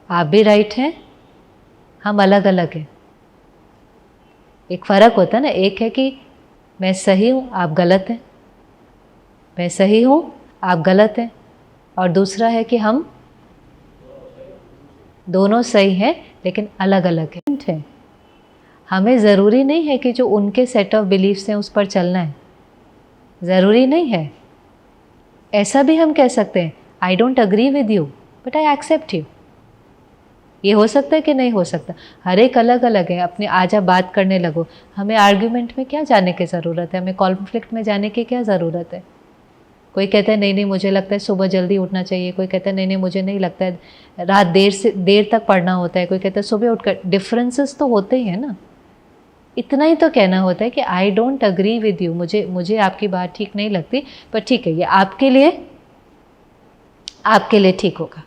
A: आप भी राइट हैं, हम अलग अलग हैं। एक फ़र्क होता है ना, एक है कि मैं सही हूँ, आप गलत हैं, मैं सही हूँ, आप गलत हैं। और दूसरा है कि हम दोनों सही हैं लेकिन अलग अलग हैं। हमें ज़रूरी नहीं है कि जो उनके सेट ऑफ बिलीफ्स हैं उस पर चलना है, ज़रूरी नहीं है। ऐसा भी हम कह सकते हैं, I don't agree with you but I accept you. ये हो सकता है कि नहीं हो सकता, हर एक अलग अलग है। अपने आज आप बात करने लगो, हमें आर्ग्यूमेंट में क्या जाने की ज़रूरत है, हमें कॉन्फ्लिक्ट में जाने की क्या ज़रूरत है। कोई कहता है नहीं नहीं मुझे लगता है सुबह जल्दी उठना चाहिए, कोई कहता है नहीं नहीं मुझे नहीं लगता है रात देर तक पढ़ना होता है, कोई कहता है सुबह उठकर। डिफरेंसेस तो होते ही हैं ना। इतना ही तो कहना होता है कि आई डोंट अग्री विद यू, मुझे आपकी बात ठीक नहीं लगती, पर ठीक है ये आपके लिए ठीक होगा,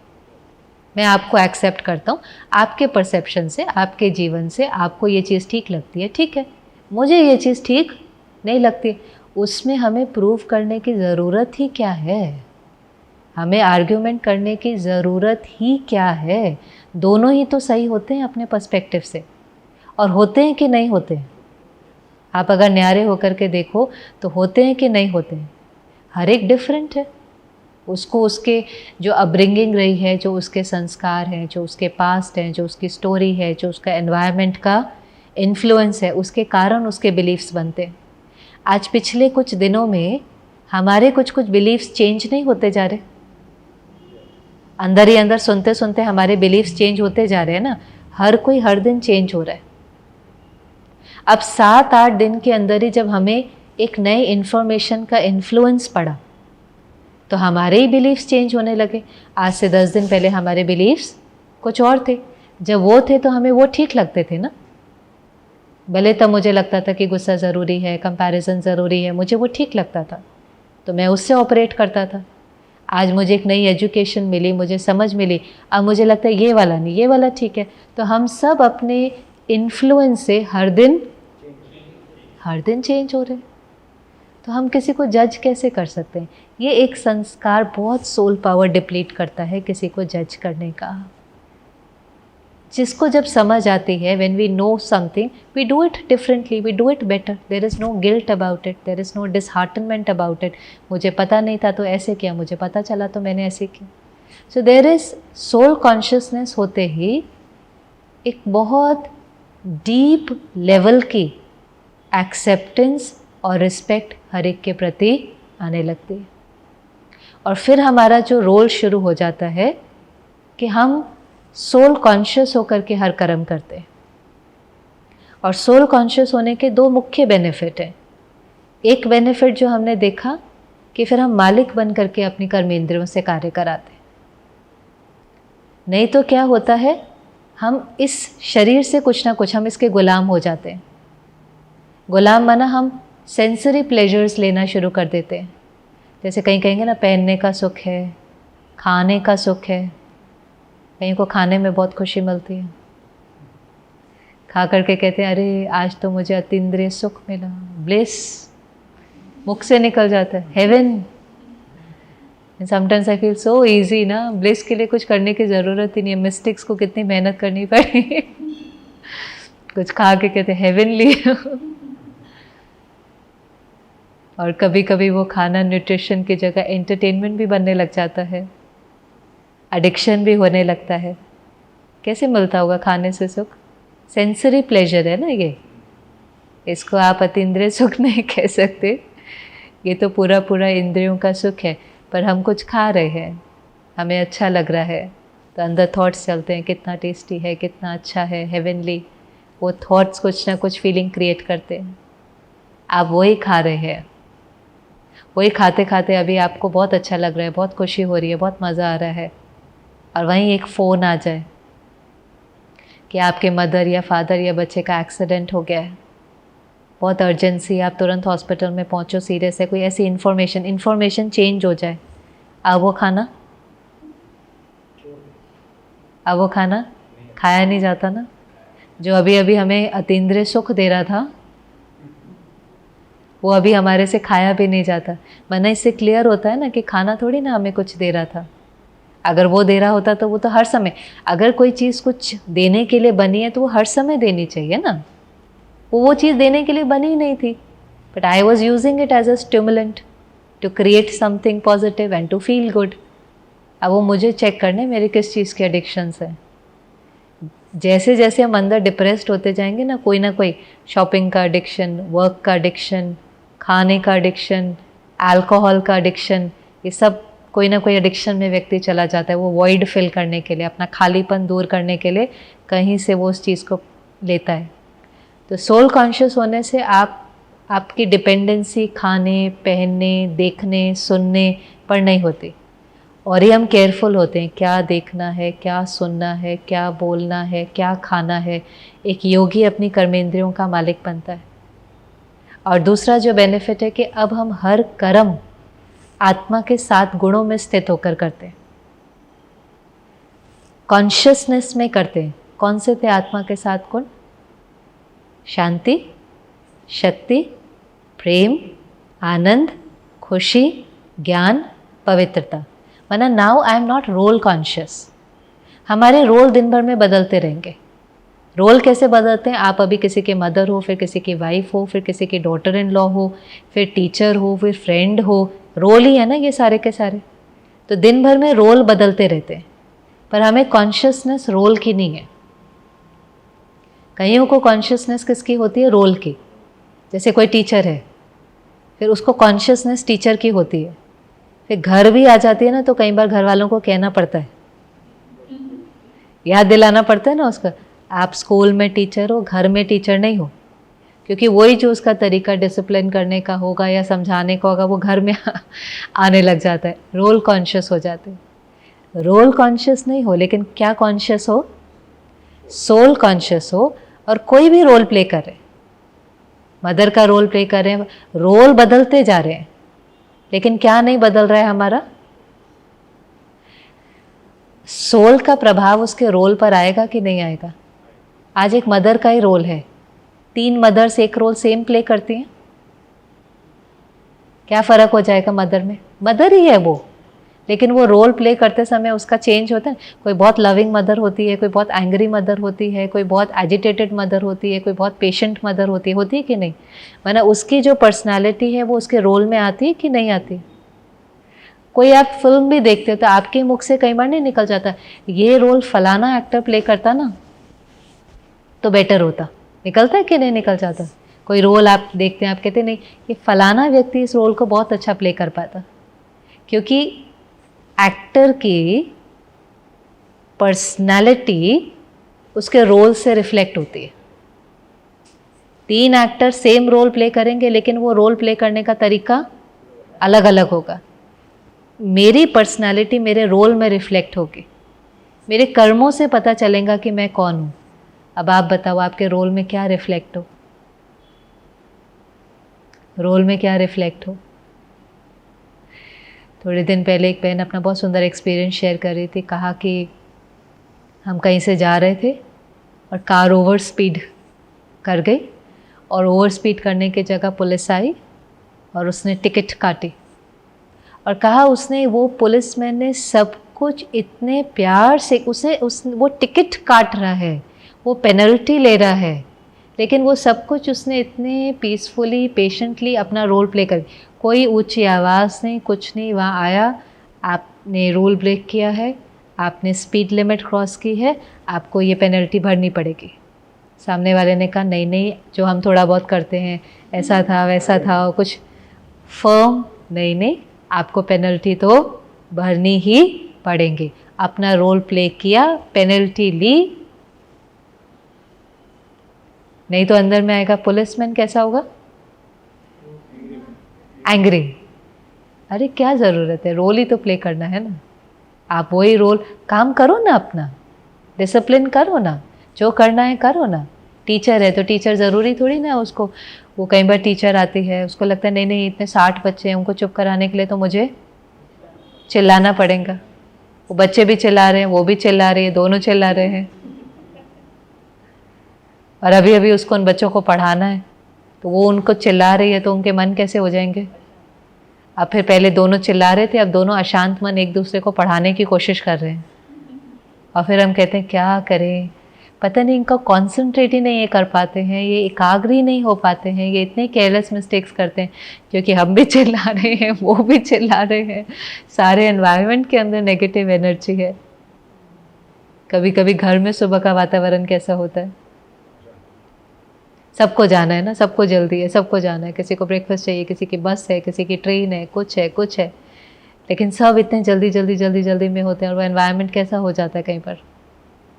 A: मैं आपको एक्सेप्ट करता हूँ। आपके परसेप्शन से, आपके जीवन से आपको ये चीज़ ठीक लगती है, ठीक है, मुझे ये चीज़ ठीक नहीं लगती। उसमें हमें प्रूव करने की ज़रूरत ही क्या है, हमें आर्ग्यूमेंट करने की ज़रूरत ही क्या है। दोनों ही तो सही होते हैं अपने पर्सपेक्टिव से, और होते हैं कि नहीं होते हैं। आप अगर न्यारे होकर के देखो तो होते हैं कि नहीं होते हैं। हर एक डिफरेंट है, उसको उसके जो अपब्रिंगिंग रही है, जो उसके संस्कार हैं, जो उसके पास्ट हैं, जो उसकी स्टोरी है, जो उसका एनवायरनमेंट का इन्फ्लुएंस है, उसके कारण उसके बिलीफ्स बनते हैं। आज पिछले कुछ दिनों में हमारे कुछ बिलीफ्स चेंज नहीं होते जा रहे, अंदर ही अंदर सुनते सुनते हमारे बिलीफ्स चेंज होते जा रहे हैं ना। हर कोई हर दिन चेंज हो रहा है। अब 7-8 दिन के अंदर ही जब हमें एक नए इन्फॉर्मेशन का इन्फ्लुएंस पड़ा तो हमारे ही बिलीफ्स चेंज होने लगे। आज से 10 दिन पहले हमारे बिलीफ्स कुछ और थे, जब वो थे तो हमें वो ठीक लगते थे ना। भले तब मुझे लगता था कि गुस्सा ज़रूरी है, कंपैरिजन ज़रूरी है, मुझे वो ठीक लगता था तो मैं उससे ऑपरेट करता था। आज मुझे एक नई एजुकेशन मिली, मुझे समझ मिली, अब मुझे लगता है ये वाला नहीं, ये वाला ठीक है। तो हम सब अपने इन्फ्लुएंस से हर दिन चेंज हो रहे हैं। तो हम किसी को जज कैसे कर सकते हैं? ये एक संस्कार बहुत सोल पावर डिप्लीट करता है किसी को जज करने का। जिसको जब समझ आती है, when we know something, we do it differently, we do it better. There is no guilt about it, there is no disheartenment about it. मुझे पता नहीं था तो ऐसे किया, मुझे पता चला तो मैंने ऐसे किया। So there is soul consciousness होते ही एक बहुत डीप लेवल की एक्सेप्टेंस और रिस्पेक्ट हर एक के प्रति आने लगती है। और फिर हमारा जो रोल शुरू हो जाता है कि हम सोल कॉन्शियस होकर के हर कर्म करते हैं। और सोल कॉन्शियस होने के 2 मुख्य बेनिफिट हैं। एक बेनिफिट जो हमने देखा कि फिर हम मालिक बन करके अपनी कर्मेंद्रियों से कार्य कराते हैं। नहीं तो क्या होता है, हम इस शरीर से कुछ ना कुछ हम इसके गुलाम हो जाते हैं। गुलाम माना हम सेंसरी प्लेजर्स लेना शुरू कर देते हैं। जैसे कहीं कहेंगे ना पहनने का सुख है, खाने का सुख है, कहीं को खाने में बहुत खुशी मिलती है, खा करके कहते हैं अरे आज तो मुझे अतीन्द्रिय सुख मिला, ब्लिस मुख से निकल जाता है, heaven. Sometimes I feel so easy ना, ब्लिस के लिए कुछ करने की ज़रूरत ही नहीं है। मिस्टिक्स को कितनी मेहनत करनी पड़ी कुछ खा के कहते हेवनली और कभी कभी वो खाना न्यूट्रिशन की जगह एंटरटेनमेंट भी बनने लग जाता है, एडिक्शन भी होने लगता है। कैसे मिलता होगा खाने से सुख? सेंसरी प्लेजर है ना ये, इसको आप अतीन्द्रिय सुख नहीं कह सकते। ये तो पूरा पूरा इंद्रियों का सुख है। पर हम कुछ खा रहे हैं, हमें अच्छा लग रहा है तो अंदर थॉट्स चलते हैं कितना टेस्टी है, कितना अच्छा है, हेवनली। वो थॉट्स कुछ ना कुछ फीलिंग क्रिएट करते हैं। आप वही खा रहे हैं, वही खाते खाते अभी आपको बहुत अच्छा लग रहा है, बहुत खुशी हो रही है, बहुत मज़ा आ रहा है, और वहीं एक फ़ोन आ जाए कि आपके मदर या फादर या बच्चे का एक्सीडेंट हो गया है, बहुत अर्जेंसी, आप तुरंत हॉस्पिटल में पहुंचो, सीरियस है, कोई ऐसी इन्फॉर्मेशन चेंज हो जाए, अब वो खाना खाया नहीं जाता ना। जो अभी अभी हमें अतीन्द्रिय सुख दे रहा था वो अभी हमारे से खाया भी नहीं जाता। वरना इससे क्लियर होता है ना कि खाना थोड़ी ना हमें कुछ दे रहा था। अगर वो दे रहा होता तो वो तो हर समय, अगर कोई चीज़ कुछ देने के लिए बनी है तो वो हर समय देनी चाहिए ना। वो चीज़ देने के लिए बनी ही नहीं थी, but I was using it as a stimulant to create something positive and to feel good. अब वो मुझे चेक करने मेरे किस चीज़ के एडिक्शंस हैं। जैसे जैसे हम अंदर डिप्रेस्ड होते जाएंगे ना कोई शॉपिंग का एडिक्शन, वर्क का एडिक्शन, खाने का एडिक्शन, अल्कोहल का एडिक्शन, ये सब कोई ना कोई एडिक्शन में व्यक्ति चला जाता है। वो वॉइड फिल करने के लिए, अपना खालीपन दूर करने के लिए कहीं से वो उस चीज़ को लेता है। तो सोल कॉन्शियस होने से आपकी डिपेंडेंसी खाने, पहनने, देखने, सुनने पर नहीं होती। और ये हम केयरफुल होते हैं, क्या देखना है, क्या सुनना है, क्या बोलना है, क्या खाना है। एक योगी अपनी कर्मेंद्रियों का मालिक बनता है। और दूसरा जो बेनिफिट है कि अब हम हर कर्म आत्मा के 7 गुणों में स्थित होकर करते हैं, कॉन्शियसनेस में करते हैं। कौन से थे आत्मा के 7 गुण? शांति, शक्ति, प्रेम, आनंद, खुशी, ज्ञान, पवित्रता। माना now I am not role conscious. हमारे रोल दिन भर में बदलते रहेंगे। रोल कैसे बदलते हैं? आप अभी किसी के मदर हो, फिर किसी की वाइफ हो, फिर किसी की डॉटर इन लॉ हो, फिर टीचर हो, फिर फ्रेंड हो। रोल ही है ना ये सारे के सारे। तो दिन भर में रोल बदलते रहते हैं, पर हमें कॉन्शियसनेस रोल की नहीं है। कईयों को कॉन्शियसनेस किसकी होती है? रोल की। जैसे कोई टीचर है, फिर उसको कॉन्शियसनेस टीचर की होती है। फिर घर भी आ जाती है ना, तो कई बार घर वालों को कहना पड़ता है, याद दिलाना पड़ता है ना उसका, आप स्कूल में टीचर हो, घर में टीचर नहीं हो। क्योंकि वही जो उसका तरीका डिसिप्लिन करने का होगा या समझाने का होगा, वो घर में आने लग जाता है। रोल कॉन्शियस हो जाते हैं। रोल कॉन्शियस नहीं हो, लेकिन क्या कॉन्शियस हो? सोल कॉन्शियस हो। और कोई भी रोल प्ले कर रहे हैं, मदर का रोल प्ले कर रहे हैं, रोल बदलते जा रहे हैं, लेकिन क्या नहीं बदल रहा है हमारा? सोल का प्रभाव उसके रोल पर आएगा कि नहीं आएगा? आज एक मदर का ही रोल है, 3 मदर्स एक रोल सेम प्ले करती हैं, क्या फ़र्क हो जाएगा मदर में? मदर ही है वो, लेकिन वो रोल प्ले करते समय उसका चेंज होता है। कोई बहुत लविंग मदर होती है, कोई बहुत एंग्री मदर होती है, कोई बहुत एजिटेटेड मदर होती है, कोई बहुत पेशेंट मदर होती है कि नहीं? माना उसकी जो पर्सनालिटी है वो उसके रोल में आती है कि नहीं आती? कोई आप फिल्म भी देखते हो तो आपके मुख से कई बार नहीं निकल जाता, ये रोल फलाना एक्टर प्ले करता ना तो बेटर होता। निकलता है कि नहीं निकल जाता? कोई रोल आप देखते हैं, आप कहते नहीं ये फलाना व्यक्ति इस रोल को बहुत अच्छा प्ले कर पाता, क्योंकि एक्टर की पर्सनालिटी उसके रोल से रिफ्लेक्ट होती है। 3 एक्टर सेम रोल प्ले करेंगे, लेकिन वो रोल प्ले करने का तरीका अलग अलग होगा। मेरी पर्सनालिटी मेरे रोल में रिफ्लेक्ट होगी, मेरे कर्मों से पता चलेगा कि मैं कौन हूँ। अब आप बताओ, आपके रोल में क्या रिफ्लेक्ट हो? रोल में क्या रिफ्लेक्ट हो? थोड़े दिन पहले एक बहन अपना बहुत सुंदर एक्सपीरियंस शेयर कर रही थी। कहा कि हम कहीं से जा रहे थे और कार ओवर स्पीड कर गई, और ओवर स्पीड करने की जगह पुलिस आई और उसने टिकट काटी। और कहा उसने, वो पुलिसमैन ने सब कुछ इतने प्यार से वो टिकट काट रहा है, वो पेनल्टी ले रहा है, लेकिन वो सब कुछ उसने इतने पीसफुली पेशेंटली अपना रोल प्ले कर, कोई ऊंची आवाज़ नहीं, कुछ नहीं। वहाँ आया, आपने रूल ब्रेक किया है, आपने स्पीड लिमिट क्रॉस की है, आपको ये पेनल्टी भरनी पड़ेगी। सामने वाले ने कहा नहीं नहीं, जो हम थोड़ा बहुत करते हैं, ऐसा था वैसा था, कुछ फर्म नहीं नहीं, आपको पेनल्टी तो भरनी ही पड़ेंगी। अपना रोल प्ले किया, पेनल्टी ली, नहीं तो अंदर में आएगा पुलिसमैन कैसा होगा? एंग्री। अरे क्या ज़रूरत है, रोल ही तो प्ले करना है ना। आप वही रोल, काम करो ना, अपना डिसिप्लिन करो ना, जो करना है करो ना। टीचर है तो टीचर ज़रूरी थोड़ी ना उसको, वो कई बार टीचर आती है, उसको लगता है नहीं नहीं इतने 60 बच्चे हैं, उनको चुप कराने के लिए तो मुझे चिल्लाना पड़ेगा। वो बच्चे भी चिल्ला रहे हैं, वो भी चिल्ला रही है, दोनों चिल्ला रहे हैं, और अभी अभी उसको उन बच्चों को पढ़ाना है, तो वो उनको चिल्ला रही है, तो उनके मन कैसे हो जाएंगे? अब फिर पहले दोनों चिल्ला रहे थे, अब दोनों अशांत मन एक दूसरे को पढ़ाने की कोशिश कर रहे हैं, और फिर हम कहते हैं क्या करें, पता नहीं इनका कॉन्सेंट्रेट ही नहीं ये कर पाते हैं, ये एकाग्र ही नहीं हो पाते हैं, ये इतने केयरलेस मिस्टेक्स करते हैं क्योंकि हम भी चिल्ला रहे हैं, वो भी चिल्ला रहे हैं, सारे एनवायरनमेंट के अंदर नेगेटिव एनर्जी है। कभी कभी घर में सुबह का वातावरण कैसा होता है, सबको जाना है ना, सबको जल्दी है, सबको जाना है, किसी को ब्रेकफास्ट चाहिए, किसी की बस है, किसी की ट्रेन है, कुछ है कुछ है, लेकिन सब इतने जल्दी जल्दी जल्दी जल्दी में होते हैं। और वो एनवायरनमेंट कैसा हो जाता है कहीं पर,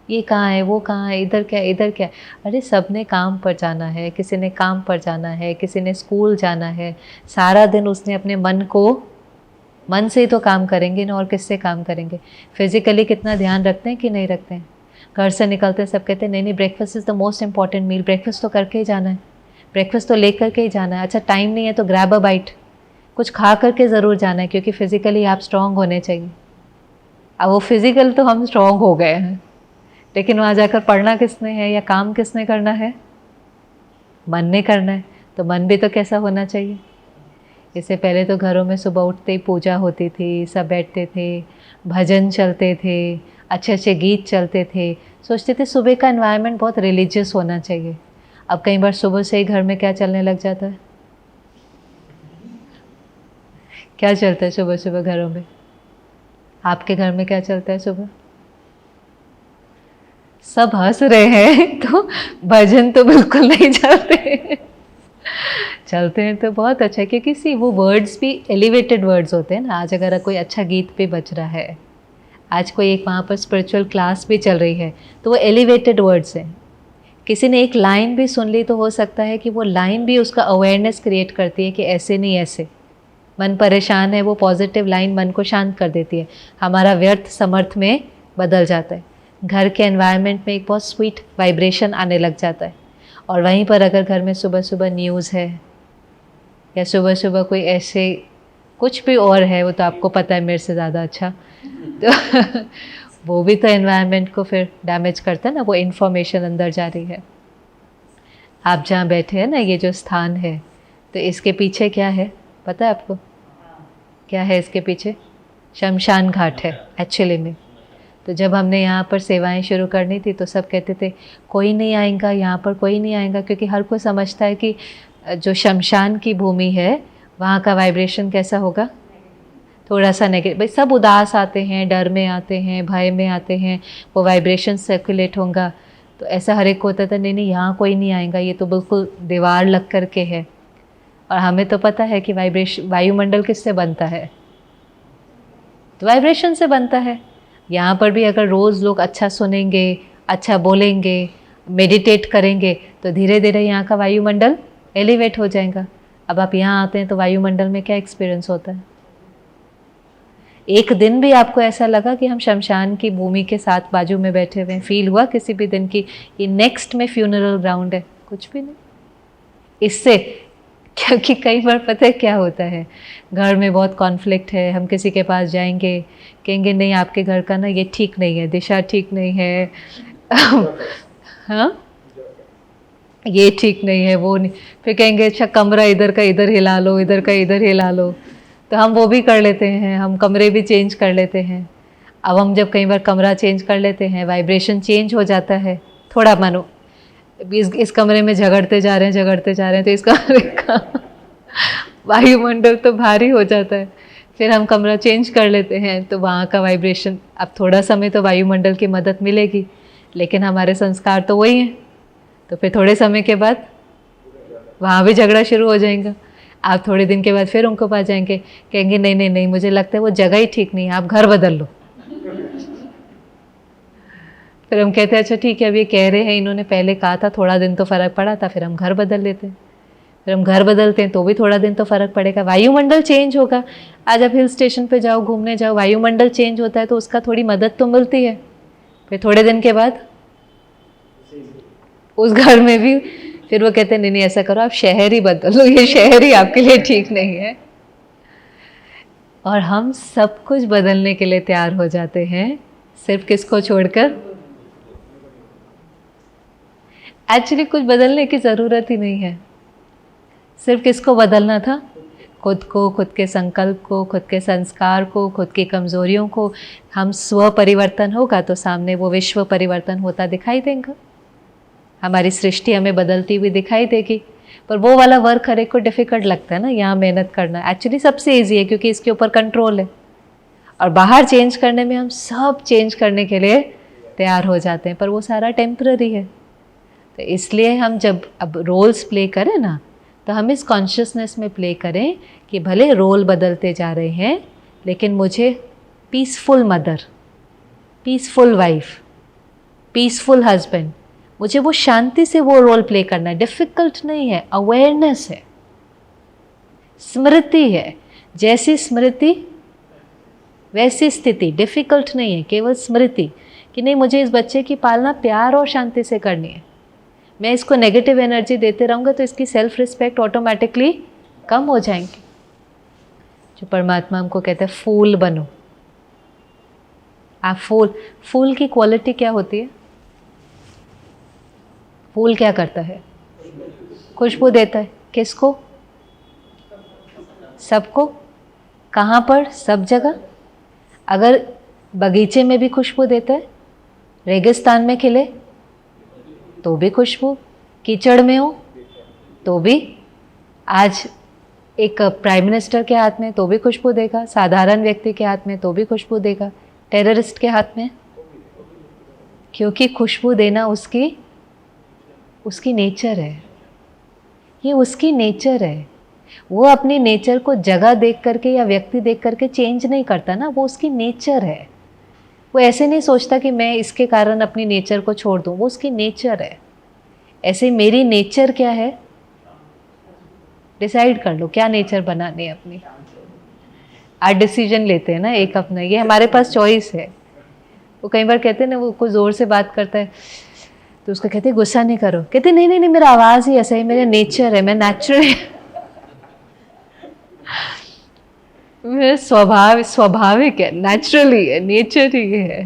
A: ये कहाँ है, वो कहाँ है, इधर क्या है, इधर क्या है। अरे सब ने काम पर जाना है, किसी ने काम पर जाना है, किसी ने स्कूल जाना है, सारा दिन उसने अपने मन से ही तो काम करेंगे ना, और किससे काम करेंगे। फिजिकली कितना ध्यान रखते हैं कि नहीं रखते हैं। घर से निकलते हैं सब कहते हैं नहीं नहीं breakfast is the most important meal, breakfast तो करके ही जाना है, ब्रेकफास्ट तो लेकर के ही जाना है। अच्छा टाइम नहीं है तो ग्रैब अ बाइट, कुछ खा करके ज़रूर जाना है क्योंकि फिज़िकली आप स्ट्रॉन्ग होने चाहिए। अब वो फिज़िकल तो हम स्ट्रॉन्ग हो गए हैं, लेकिन वहाँ जाकर पढ़ना किसने है या काम किसने करना है, मन ने करना है। तो मन भी तो कैसा होना चाहिए। इससे पहले तो घरों में सुबह उठते ही पूजा होती थी, सब बैठते थे, भजन चलते थे, अच्छे अच्छे गीत चलते थे, सोचते थे सुबह का एनवायरनमेंट बहुत रिलीजियस होना चाहिए। अब कई बार सुबह से ही घर में क्या चलने लग जाता है, क्या चलता है सुबह सुबह घरों में, आपके घर में क्या चलता है सुबह? सब हंस रहे हैं तो भजन तो बिल्कुल नहीं चलते चलते हैं तो बहुत अच्छा है, क्योंकि सी वो वर्ड्स भी एलिवेटेड वर्ड्स होते हैं ना। आज अगर कोई अच्छा गीत पे बज रहा है, आज कोई एक वहाँ पर स्पिरिचुअल क्लास भी चल रही है, तो वो एलिवेटेड वर्ड्स हैं। किसी ने एक लाइन भी सुन ली तो हो सकता है कि वो लाइन भी उसका अवेयरनेस क्रिएट करती है कि ऐसे नहीं ऐसे। मन परेशान है, वो पॉजिटिव लाइन मन को शांत कर देती है, हमारा व्यर्थ समर्थ में बदल जाता है। घर के एनवायरनमेंट में एक बहुत स्वीट वाइब्रेशन आने लग जाता है। और वहीं पर अगर घर में सुबह सुबह न्यूज़ है या सुबह सुबह कोई ऐसे कुछ भी और है, वो तो आपको पता है मेरे से ज़्यादा अच्छा, तो वो भी तो एनवायरनमेंट को फिर डैमेज करता है ना। वो इन्फॉर्मेशन अंदर जा रही है। आप जहाँ बैठे हैं ना, ये जो स्थान है, तो इसके पीछे क्या है पता है आपको? क्या है इसके पीछे? शमशान घाट है एक्चुअली में। तो जब हमने यहाँ पर सेवाएं शुरू करनी थी तो सब कहते थे कोई नहीं आएगा यहाँ पर, कोई नहीं आएगा, क्योंकि हर कोई समझता है कि जो शमशान की भूमि है वहाँ का वाइब्रेशन कैसा होगा, थोड़ा सा नेगेटिव। भाई सब उदास आते हैं, डर में आते हैं, भय में आते हैं, वो वाइब्रेशन सर्कुलेट होगा। तो ऐसा हर एक को होता था नहीं नहीं यहाँ कोई नहीं आएगा, ये तो बिल्कुल दीवार लग कर के है। और हमें तो पता है कि वायुमंडल किससे बनता है, तो वाइब्रेशन से बनता है। यहाँ पर भी अगर रोज़ लोग अच्छा सुनेंगे, अच्छा बोलेंगे, मेडिटेट करेंगे, तो धीरे धीरे यहाँ का वायुमंडल एलिवेट हो जाएगा। अब आप यहाँ आते हैं तो वायुमंडल में क्या एक्सपीरियंस होता है? एक दिन भी आपको ऐसा लगा कि हम शमशान की भूमि के साथ बाजू में बैठे हुए हैं? फील हुआ किसी भी दिन की ये नेक्स्ट में फ्यूनरल ग्राउंड है? कुछ भी नहीं। इससे क्योंकि कई बार पता है क्या होता है, घर में बहुत कॉन्फ्लिक्ट है, हम किसी के पास जाएंगे, कहेंगे नहीं आपके घर का ना ये ठीक नहीं है, दिशा ठीक नहीं है हाँ ये ठीक नहीं है, वो नहीं। फिर कहेंगे अच्छा कमरा इधर का इधर हिला लो, इधर का इधर हिला लो, तो हम वो भी कर लेते हैं, हम कमरे भी चेंज कर लेते हैं। अब हम जब कई बार कमरा चेंज कर लेते हैं, वाइब्रेशन चेंज हो जाता है थोड़ा, मानो इस कमरे में झगड़ते जा रहे हैं तो इस कमरे का वायुमंडल तो भारी हो जाता है। फिर हम कमरा चेंज कर लेते हैं तो वहाँ का वाइब्रेशन, अब थोड़ा समय तो वायुमंडल की मदद मिलेगी, लेकिन हमारे संस्कार तो वही हैं। तो फिर थोड़े समय के बाद वहाँ भी झगड़ा शुरू हो जाएगा। आप थोड़े दिन के बाद फिर उनको पास जाएंगे, कहेंगे नहीं नहीं नहीं मुझे लगता है वो जगह ही ठीक नहीं है, आप घर बदल लो। फिर हम कहते हैं अच्छा ठीक है, अब ये कह रहे हैं, इन्होंने पहले कहा था, थोड़ा दिन तो फ़र्क पड़ा था, फिर हम घर बदल लेते हैं। फिर हम घर बदलते हैं तो भी थोड़ा दिन तो फ़र्क पड़ेगा, वायुमंडल चेंज होगा। आज आप हिल स्टेशन पे जाओ, घूमने जाओ, वायुमंडल चेंज होता है तो उसका थोड़ी मदद तो मिलती है। फिर थोड़े दिन के बाद उस घर में भी फिर वो कहते हैं नहीं नहीं ऐसा करो आप शहर ही बदल लो, ये शहर ही आपके लिए ठीक नहीं है। और हम सब कुछ बदलने के लिए तैयार हो जाते हैं, सिर्फ किसको छोड़कर? एक्चुअली कुछ बदलने की ज़रूरत ही नहीं है। सिर्फ किसको बदलना था? खुद को, खुद के संकल्प को, खुद के संस्कार को, खुद की कमज़ोरियों को। हम स्व परिवर्तन होगा तो सामने वो विश्व परिवर्तन होता दिखाई देगा। हमारी सृष्टि हमें बदलती हुई दिखाई देगी, पर वो वाला वर्क हर एक को डिफ़िकल्ट लगता है ना, यहाँ मेहनत करना एक्चुअली सबसे ईजी है क्योंकि इसके ऊपर कंट्रोल है। और बाहर चेंज करने में हम सब चेंज करने के लिए तैयार हो जाते हैं, पर वो सारा टेम्पररी है। तो इसलिए हम जब अब रोल्स प्ले करें ना, तो हम इस कॉन्शियसनेस में प्ले करें कि भले रोल बदलते जा रहे हैं, लेकिन मुझे peaceful mother, peaceful wife, peaceful husband, मुझे वो शांति से वो रोल प्ले करना है। डिफ़िकल्ट नहीं है, अवेयरनेस है, स्मृति है। जैसी स्मृति वैसी स्थिति, डिफ़िकल्ट नहीं है, केवल स्मृति कि नहीं मुझे इस बच्चे की पालना प्यार और शांति से करनी है। मैं इसको नेगेटिव एनर्जी देते रहूँगा तो इसकी सेल्फ रिस्पेक्ट ऑटोमेटिकली कम हो जाएंगी। जो परमात्मा हमको कहते हैं फूल बनो, आप फूल की क्वालिटी क्या होती है? फूल क्या करता है? खुशबू देता है। किसको? सबको। कहाँ पर? सब जगह। अगर बगीचे में भी खुशबू देता है, रेगिस्तान में खिले तो भी खुशबू, कीचड़ में हो तो भी, आज एक प्राइम मिनिस्टर के हाथ में तो भी खुशबू देगा, साधारण व्यक्ति के हाथ में तो भी खुशबू देगा, टेररिस्ट के हाथ में, क्योंकि खुशबू देना उसकी नेचर है। ये उसकी नेचर है। वो अपनी नेचर को जगह देख करके या व्यक्ति देख करके चेंज नहीं करता ना, वो उसकी नेचर है। वो ऐसे नहीं सोचता कि मैं इसके कारण अपनी नेचर को छोड़ दूँ, वो उसकी नेचर है। ऐसे मेरी नेचर क्या है? डिसाइड कर लो क्या नेचर बनानी है अपनी। आज डिसीजन लेते हैं ना एक अपना, ये हमारे पास चॉइस है। वो कई बार कहते हैं ना, वो कोई ज़ोर से बात करता है तो उसको कहते हैं गुस्सा नहीं करो, कहते नहीं नहीं नहीं मेरा आवाज़ ही ऐसा है, मेरा नेचर है, मैं नेचुरल मेरा स्वाभाविक है, नेचुरली है, नेचर ही है।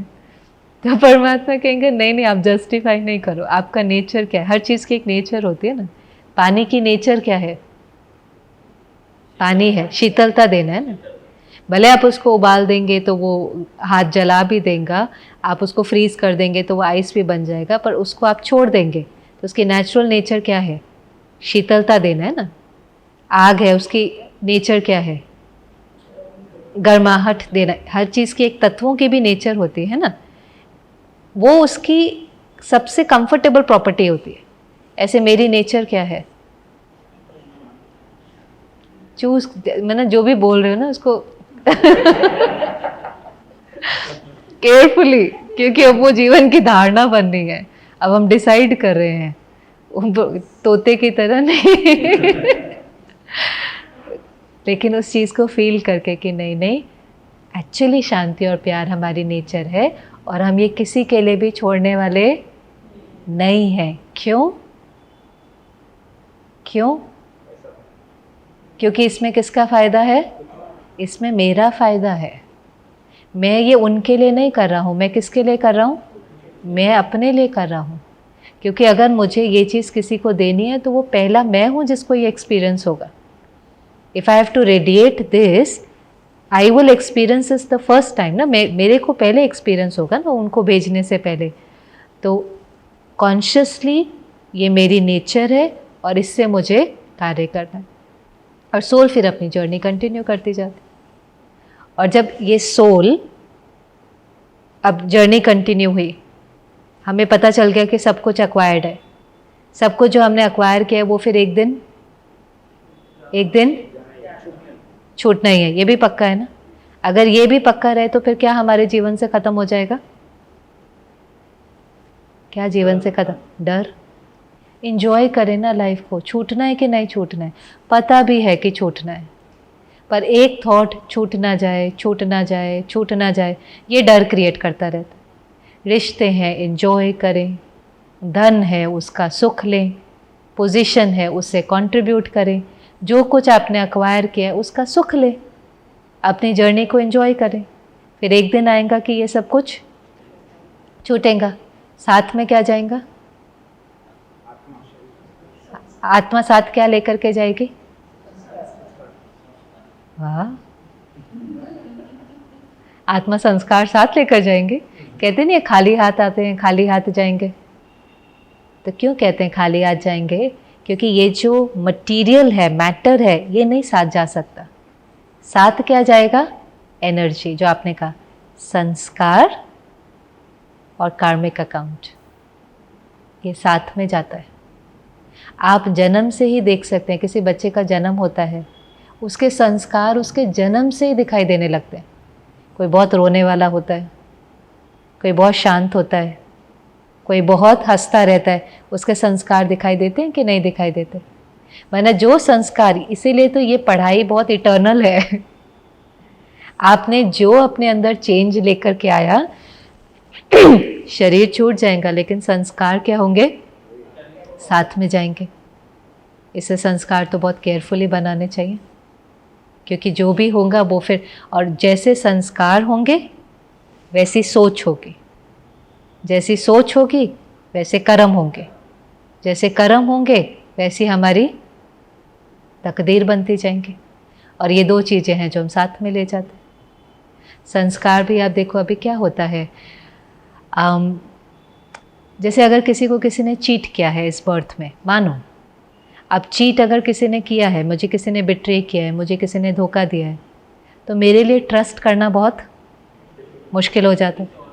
A: तो परमात्मा कहेंगे नहीं नहीं आप जस्टिफाई नहीं करो, आपका नेचर क्या है? हर चीज़ की एक नेचर होती है ना। पानी की नेचर क्या है? पानी है, शीतलता देना है ना। भले आप उसको उबाल देंगे तो वो हाथ जला भी देगा, आप उसको फ्रीज कर देंगे तो वो आइस भी बन जाएगा, पर उसको आप छोड़ देंगे तो उसकी नेचुरल नेचर क्या है? शीतलता देना है ना। आग है, उसकी नेचर क्या है? गर्माहट देना। हर चीज़ की एक तत्वों की भी नेचर होती है ना, वो उसकी सबसे कंफर्टेबल प्रॉपर्टी होती है। ऐसे मेरी नेचर क्या है? चूज, मैंने जो भी बोल रहे हो ना उसको केयरफुली, क्योंकि अब वो जीवन की धारणा बननी है। अब हम डिसाइड कर रहे हैं, तोते की तरह नहीं लेकिन उस चीज़ को फील करके कि नहीं नहीं एक्चुअली शांति और प्यार हमारी नेचर है, और हम ये किसी के लिए भी छोड़ने वाले नहीं हैं। क्यों? क्यों? क्योंकि इसमें किसका फ़ायदा है? इसमें मेरा फ़ायदा है। मैं ये उनके लिए नहीं कर रहा हूँ, मैं किसके लिए कर रहा हूँ? मैं अपने लिए कर रहा हूँ। क्योंकि अगर मुझे ये चीज़ किसी को देनी है तो वो पहला मैं हूँ जिसको ये एक्सपीरियंस होगा। If I have to radiate this, I will experience is the first time ना, मेरे को पहले एक्सपीरियंस होगा ना उनको भेजने से पहले। तो कॉन्शियसली ये मेरी नेचर है और इससे मुझे कार्य करना है। और सोल फिर अपनी जर्नी कंटिन्यू करती जाती। और जब ये सोल, अब जर्नी कंटिन्यू हुई, हमें पता चल गया कि सब कुछ एक्वायर्ड है, सब कुछ जो हमने एक्वायर किया है वो फिर एक दिन छूटना ही है। ये भी पक्का है ना। अगर ये भी पक्का रहे तो फिर क्या हमारे जीवन से ख़त्म हो जाएगा? क्या जीवन से ख़त्म? डर। इंजॉय करें ना लाइफ को। छूटना है कि नहीं छूटना है? पता भी है कि छूटना है, पर एक थॉट छूट ना जाए, छूट ना जाए, छूट ना जाए, ये डर क्रिएट करता रहता है। रिश्ते हैं, इंजॉय करें। धन है, उसका सुख लें। पोजीशन है, उससे कंट्रीब्यूट करें। जो कुछ आपने एक्वायर किया है उसका सुख लें, अपनी जर्नी को एंजॉय करें। फिर एक दिन आएगा कि ये सब कुछ छूटेगा। साथ में क्या जाएगा? आत्मा साथ क्या लेकर के जाएगी? वाह, आत्मा संस्कार साथ लेकर जाएंगे। कहते नहीं खाली हाथ आते हैं खाली हाथ जाएंगे। तो क्यों कहते हैं खाली हाथ जाएंगे? क्योंकि ये जो मटेरियल है, मैटर है, ये नहीं साथ जा सकता। साथ क्या जाएगा? एनर्जी, जो आपने कहा, संस्कार और कार्मिक अकाउंट, ये साथ में जाता है। आप जन्म से ही देख सकते हैं, किसी बच्चे का जन्म होता है, उसके संस्कार उसके जन्म से ही दिखाई देने लगते हैं। कोई बहुत रोने वाला होता है, कोई बहुत शांत होता है, कोई बहुत हंसता रहता है, उसके संस्कार दिखाई देते हैं कि नहीं दिखाई देते? माना जो संस्कार, इसीलिए तो ये पढ़ाई बहुत इटर्नल है। आपने जो अपने अंदर चेंज लेकर के आया, शरीर छूट जाएगा लेकिन संस्कार क्या होंगे? साथ में जाएंगे। इसे संस्कार तो बहुत केयरफुली बनाने चाहिए, क्योंकि जो भी होगा वो फिर, और जैसे संस्कार होंगे वैसी सोच होगी, जैसी सोच होगी वैसे कर्म होंगे, जैसे कर्म होंगे वैसी हमारी तकदीर बनती जाएंगी। और ये दो चीज़ें हैं जो हम साथ में ले जाते हैं। संस्कार भी आप देखो अभी क्या होता है, जैसे अगर किसी को किसी ने चीट किया है इस बर्थ में, मानो अब चीट अगर किसी ने किया है, मुझे किसी ने बिट्रे किया है, मुझे किसी ने धोखा दिया है, तो मेरे लिए ट्रस्ट करना बहुत मुश्किल हो जाता है।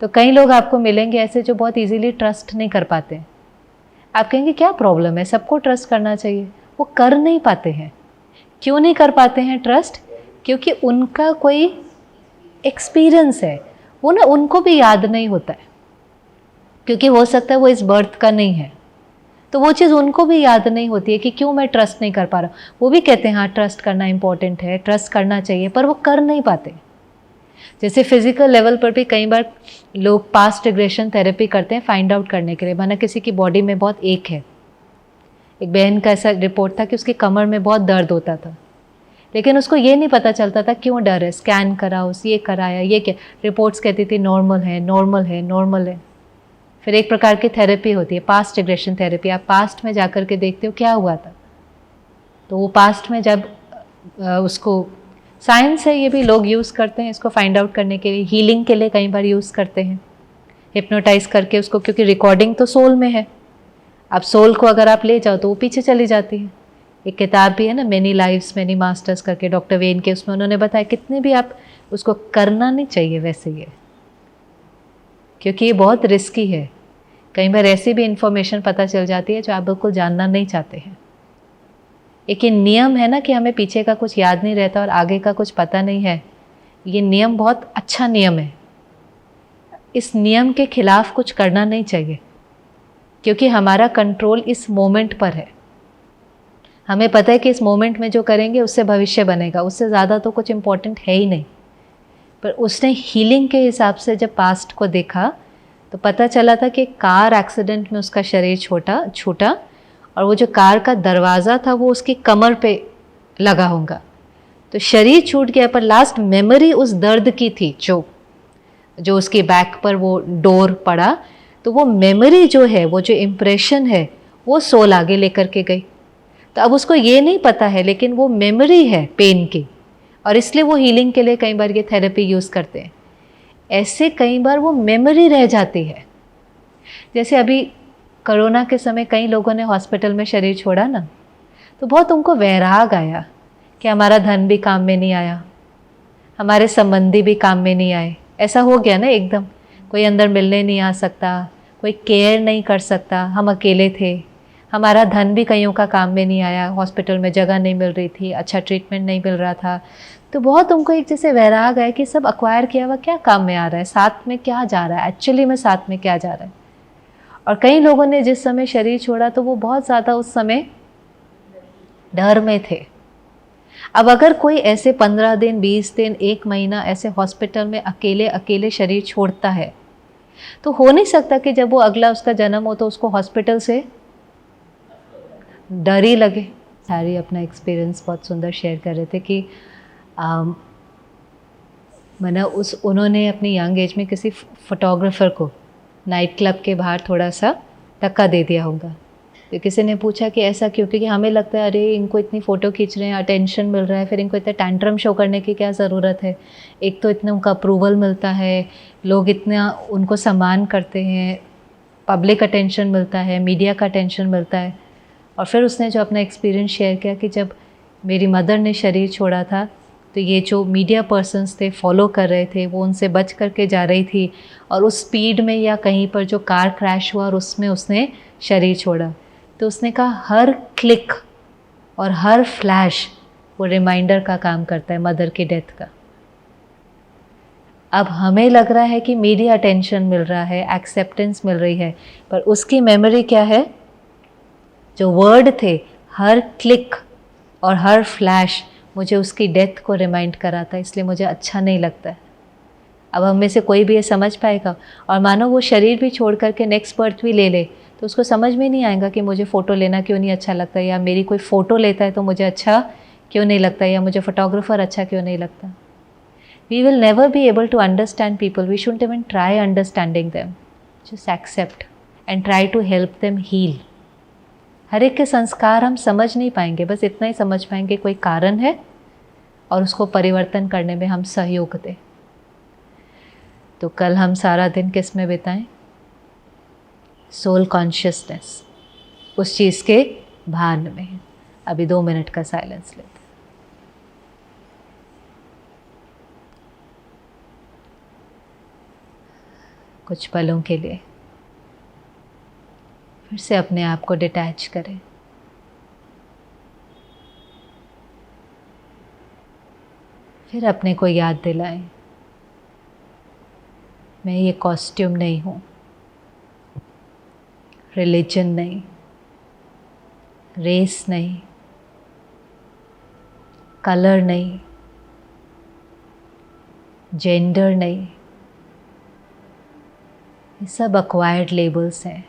A: तो कई लोग आपको मिलेंगे ऐसे जो बहुत इजीली ट्रस्ट नहीं कर पाते हैं। आप कहेंगे क्या प्रॉब्लम है, सबको ट्रस्ट करना चाहिए। वो कर नहीं पाते हैं। क्यों नहीं कर पाते हैं ट्रस्ट? क्योंकि उनका कोई एक्सपीरियंस है, वो ना उनको भी याद नहीं होता है, क्योंकि हो सकता है वो इस बर्थ का नहीं है, तो वो चीज़ उनको भी याद नहीं होती है कि क्यों मैं ट्रस्ट नहीं कर पा रहा। वो भी कहते हैं हाँ ट्रस्ट करना इंपॉर्टेंट है, ट्रस्ट करना चाहिए, पर वो कर नहीं पाते। जैसे फिजिकल लेवल पर भी कई बार लोग पास्ट रिग्रेशन थेरेपी करते हैं फाइंड आउट करने के लिए। माना किसी की बॉडी में बहुत एक है, एक बहन का ऐसा रिपोर्ट था कि उसकी कमर में बहुत दर्द होता था, लेकिन उसको ये नहीं पता चलता था क्यों डर है। स्कैन करा, उस ये कराया, ये क्या, रिपोर्ट्स कहती थी नॉर्मल है, नॉर्मल है, नॉर्मल है। फिर एक प्रकार की थेरेपी होती है पास्ट रिग्रेशन थेरेपी। आप पास्ट में जाकर के देखते हो क्या हुआ था, तो वो पास्ट में जब उसको, साइंस है ये भी, लोग यूज़ करते हैं इसको फाइंड आउट करने के लिए, हीलिंग के लिए कई बार यूज़ करते हैं, हिप्नोटाइज करके उसको, क्योंकि रिकॉर्डिंग तो सोल में है। अब सोल को अगर आप ले जाओ तो वो पीछे चली जाती है। एक किताब भी है ना, मेनी लाइव्स मेनी मास्टर्स करके, डॉक्टर वेन के, उसमें उन्होंने बताया कितने भी आप उसको करना नहीं चाहिए वैसे ये, क्योंकि ये बहुत रिस्की है। कई बार ऐसी भी इंफॉर्मेशन पता चल जाती है जो आप बिल्कुल जानना नहीं चाहते हैं। एक ये नियम है ना कि हमें पीछे का कुछ याद नहीं रहता और आगे का कुछ पता नहीं है, ये नियम बहुत अच्छा नियम है। इस नियम के खिलाफ कुछ करना नहीं चाहिए, क्योंकि हमारा कंट्रोल इस मोमेंट पर है। हमें पता है कि इस मोमेंट में जो करेंगे उससे भविष्य बनेगा, उससे ज़्यादा तो कुछ इम्पोर्टेंट है ही नहीं। पर उसने हीलिंग के हिसाब से जब पास्ट को देखा तो पता चला था कि कार एक्सीडेंट में उसका शरीर छूटा और वो जो कार का दरवाज़ा था वो उसकी कमर पे लगा होगा। तो शरीर छूट गया पर लास्ट मेमोरी उस दर्द की थी, जो उसकी बैक पर वो डोर पड़ा, तो वो मेमोरी जो है, वो जो इम्प्रेशन है, वो सोल आगे लेकर के गई। तो अब उसको ये नहीं पता है, लेकिन वो मेमोरी है पेन की, और इसलिए वो हीलिंग के लिए कई बार ये थेरेपी यूज़ करते हैं। ऐसे कई बार वो मेमोरी रह जाती है। जैसे अभी कोरोना के समय कई लोगों ने हॉस्पिटल में शरीर छोड़ा ना, तो बहुत उनको वैराग आया कि हमारा धन भी काम में नहीं आया, हमारे संबंधी भी काम में नहीं आए। ऐसा हो गया ना एकदम, कोई अंदर मिलने नहीं आ सकता, कोई केयर नहीं कर सकता, हम अकेले थे, हमारा धन भी कईयों का काम में नहीं आया, हॉस्पिटल में जगह नहीं मिल रही थी, अच्छा ट्रीटमेंट नहीं मिल रहा था। तो बहुत उनको एक जैसे वैराग है कि सब अक्वायर किया हुआ क्या काम में आ रहा है, साथ में क्या जा रहा है, एक्चुअली में साथ में क्या जा रहा है। और कई लोगों ने जिस समय शरीर छोड़ा तो वो बहुत ज़्यादा उस समय डर में थे। अब अगर कोई ऐसे 15 दिन, 20 दिन, 1 महीना ऐसे हॉस्पिटल में अकेले अकेले शरीर छोड़ता है, तो हो नहीं सकता कि जब वो अगला उसका जन्म हो तो उसको हॉस्पिटल से डर ही लगे। सारी अपना एक्सपीरियंस बहुत सुंदर शेयर कर रहे थे कि उन्होंने अपनी यंग एज में किसी फोटोग्राफर को नाइट क्लब के बाहर थोड़ा सा धक्का दे दिया होगा। तो किसी ने पूछा कि ऐसा क्यों, क्योंकि हमें लगता है अरे इनको इतनी फ़ोटो खींच रहे हैं, अटेंशन मिल रहा है, फिर इनको इतना टैंट्रम शो करने की क्या ज़रूरत है। एक तो इतना उनका अप्रूवल मिलता है, लोग इतना उनको सम्मान करते हैं, पब्लिक अटेंशन मिलता है, मीडिया का अटेंशन मिलता है। और फिर उसने जो अपना एक्सपीरियंस शेयर किया कि जब मेरी मदर ने शरीर छोड़ा था तो ये जो मीडिया पर्सन्स थे, फॉलो कर रहे थे, वो उनसे बच करके जा रही थी और उस स्पीड में या कहीं पर जो कार क्रैश हुआ और उसमें उसने शरीर छोड़ा। तो उसने कहा हर क्लिक और हर फ्लैश वो रिमाइंडर का काम करता है मदर की डेथ का। अब हमें लग रहा है कि मीडिया अटेंशन मिल रहा है, एक्सेप्टेंस मिल रही है, पर उसकी मेमोरी क्या है? जो वर्ड थे, हर क्लिक और हर फ्लैश मुझे उसकी डेथ को रिमाइंड कराता है, इसलिए मुझे अच्छा नहीं लगता है। अब हम में से कोई भी ये समझ पाएगा? और मानो वो शरीर भी छोड़ करके नेक्स्ट बर्थ भी ले ले तो उसको समझ में नहीं आएगा कि मुझे फ़ोटो लेना क्यों नहीं अच्छा लगता, या मेरी कोई फ़ोटो लेता है तो मुझे अच्छा क्यों नहीं लगता, या मुझे फ़ोटोग्राफ़र अच्छा क्यों नहीं लगता। We will never be able to understand people. We shouldn't even try understanding them. Just accept and try to help them heal. हर एक के संस्कार हम समझ नहीं पाएंगे, बस इतना ही समझ पाएंगे कोई कारण है और उसको परिवर्तन करने में हम सहयोग दें। तो कल हम सारा दिन किस में बिताएं? सोल कॉन्शियसनेस, उस चीज़ के भान में। अभी 2 मिनट का साइलेंस लेते हैं। कुछ पलों के लिए फिर से अपने आप को डिटैच करें। फिर अपने को याद दिलाएं, मैं ये कॉस्ट्यूम नहीं हूँ, रिलीजन नहीं, रेस नहीं, कलर नहीं, जेंडर नहीं, ये सब अक्वायर्ड लेबल्स हैं।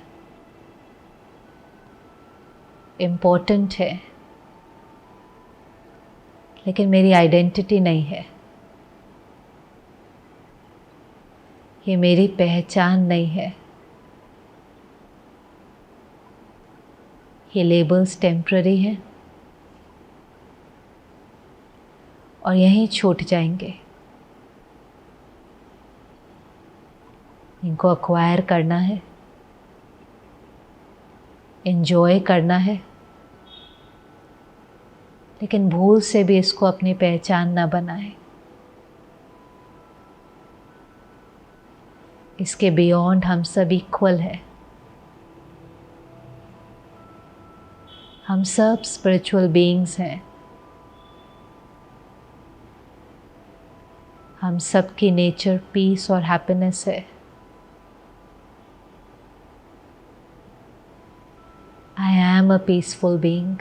A: इम्पोर्टेंट है लेकिन मेरी आइडेंटिटी नहीं है, ये मेरी पहचान नहीं है। ये लेबल्स टेम्पररी हैं और यहीं छूट जाएंगे। इनको अक्वायर करना है, एंजॉय करना है, लेकिन भूल से भी इसको अपनी पहचान ना बनाए। इसके बियॉन्ड हम सब इक्वल है। हम सब स्पिरिचुअल बीइंग्स हैं। हम सब की नेचर पीस और हैप्पीनेस है। आई एम अ पीसफुल बीइंग।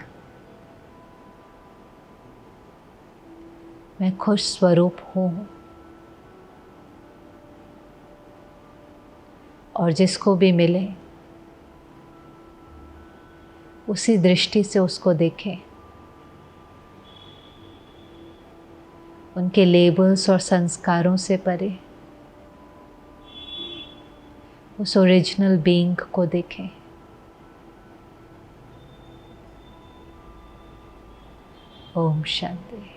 A: मैं खुश स्वरूप हूँ और जिसको भी मिले उसी दृष्टि से उसको देखें। उनके लेबल्स और संस्कारों से परे उस ओरिजिनल बीइंग को देखें। ओम शांति।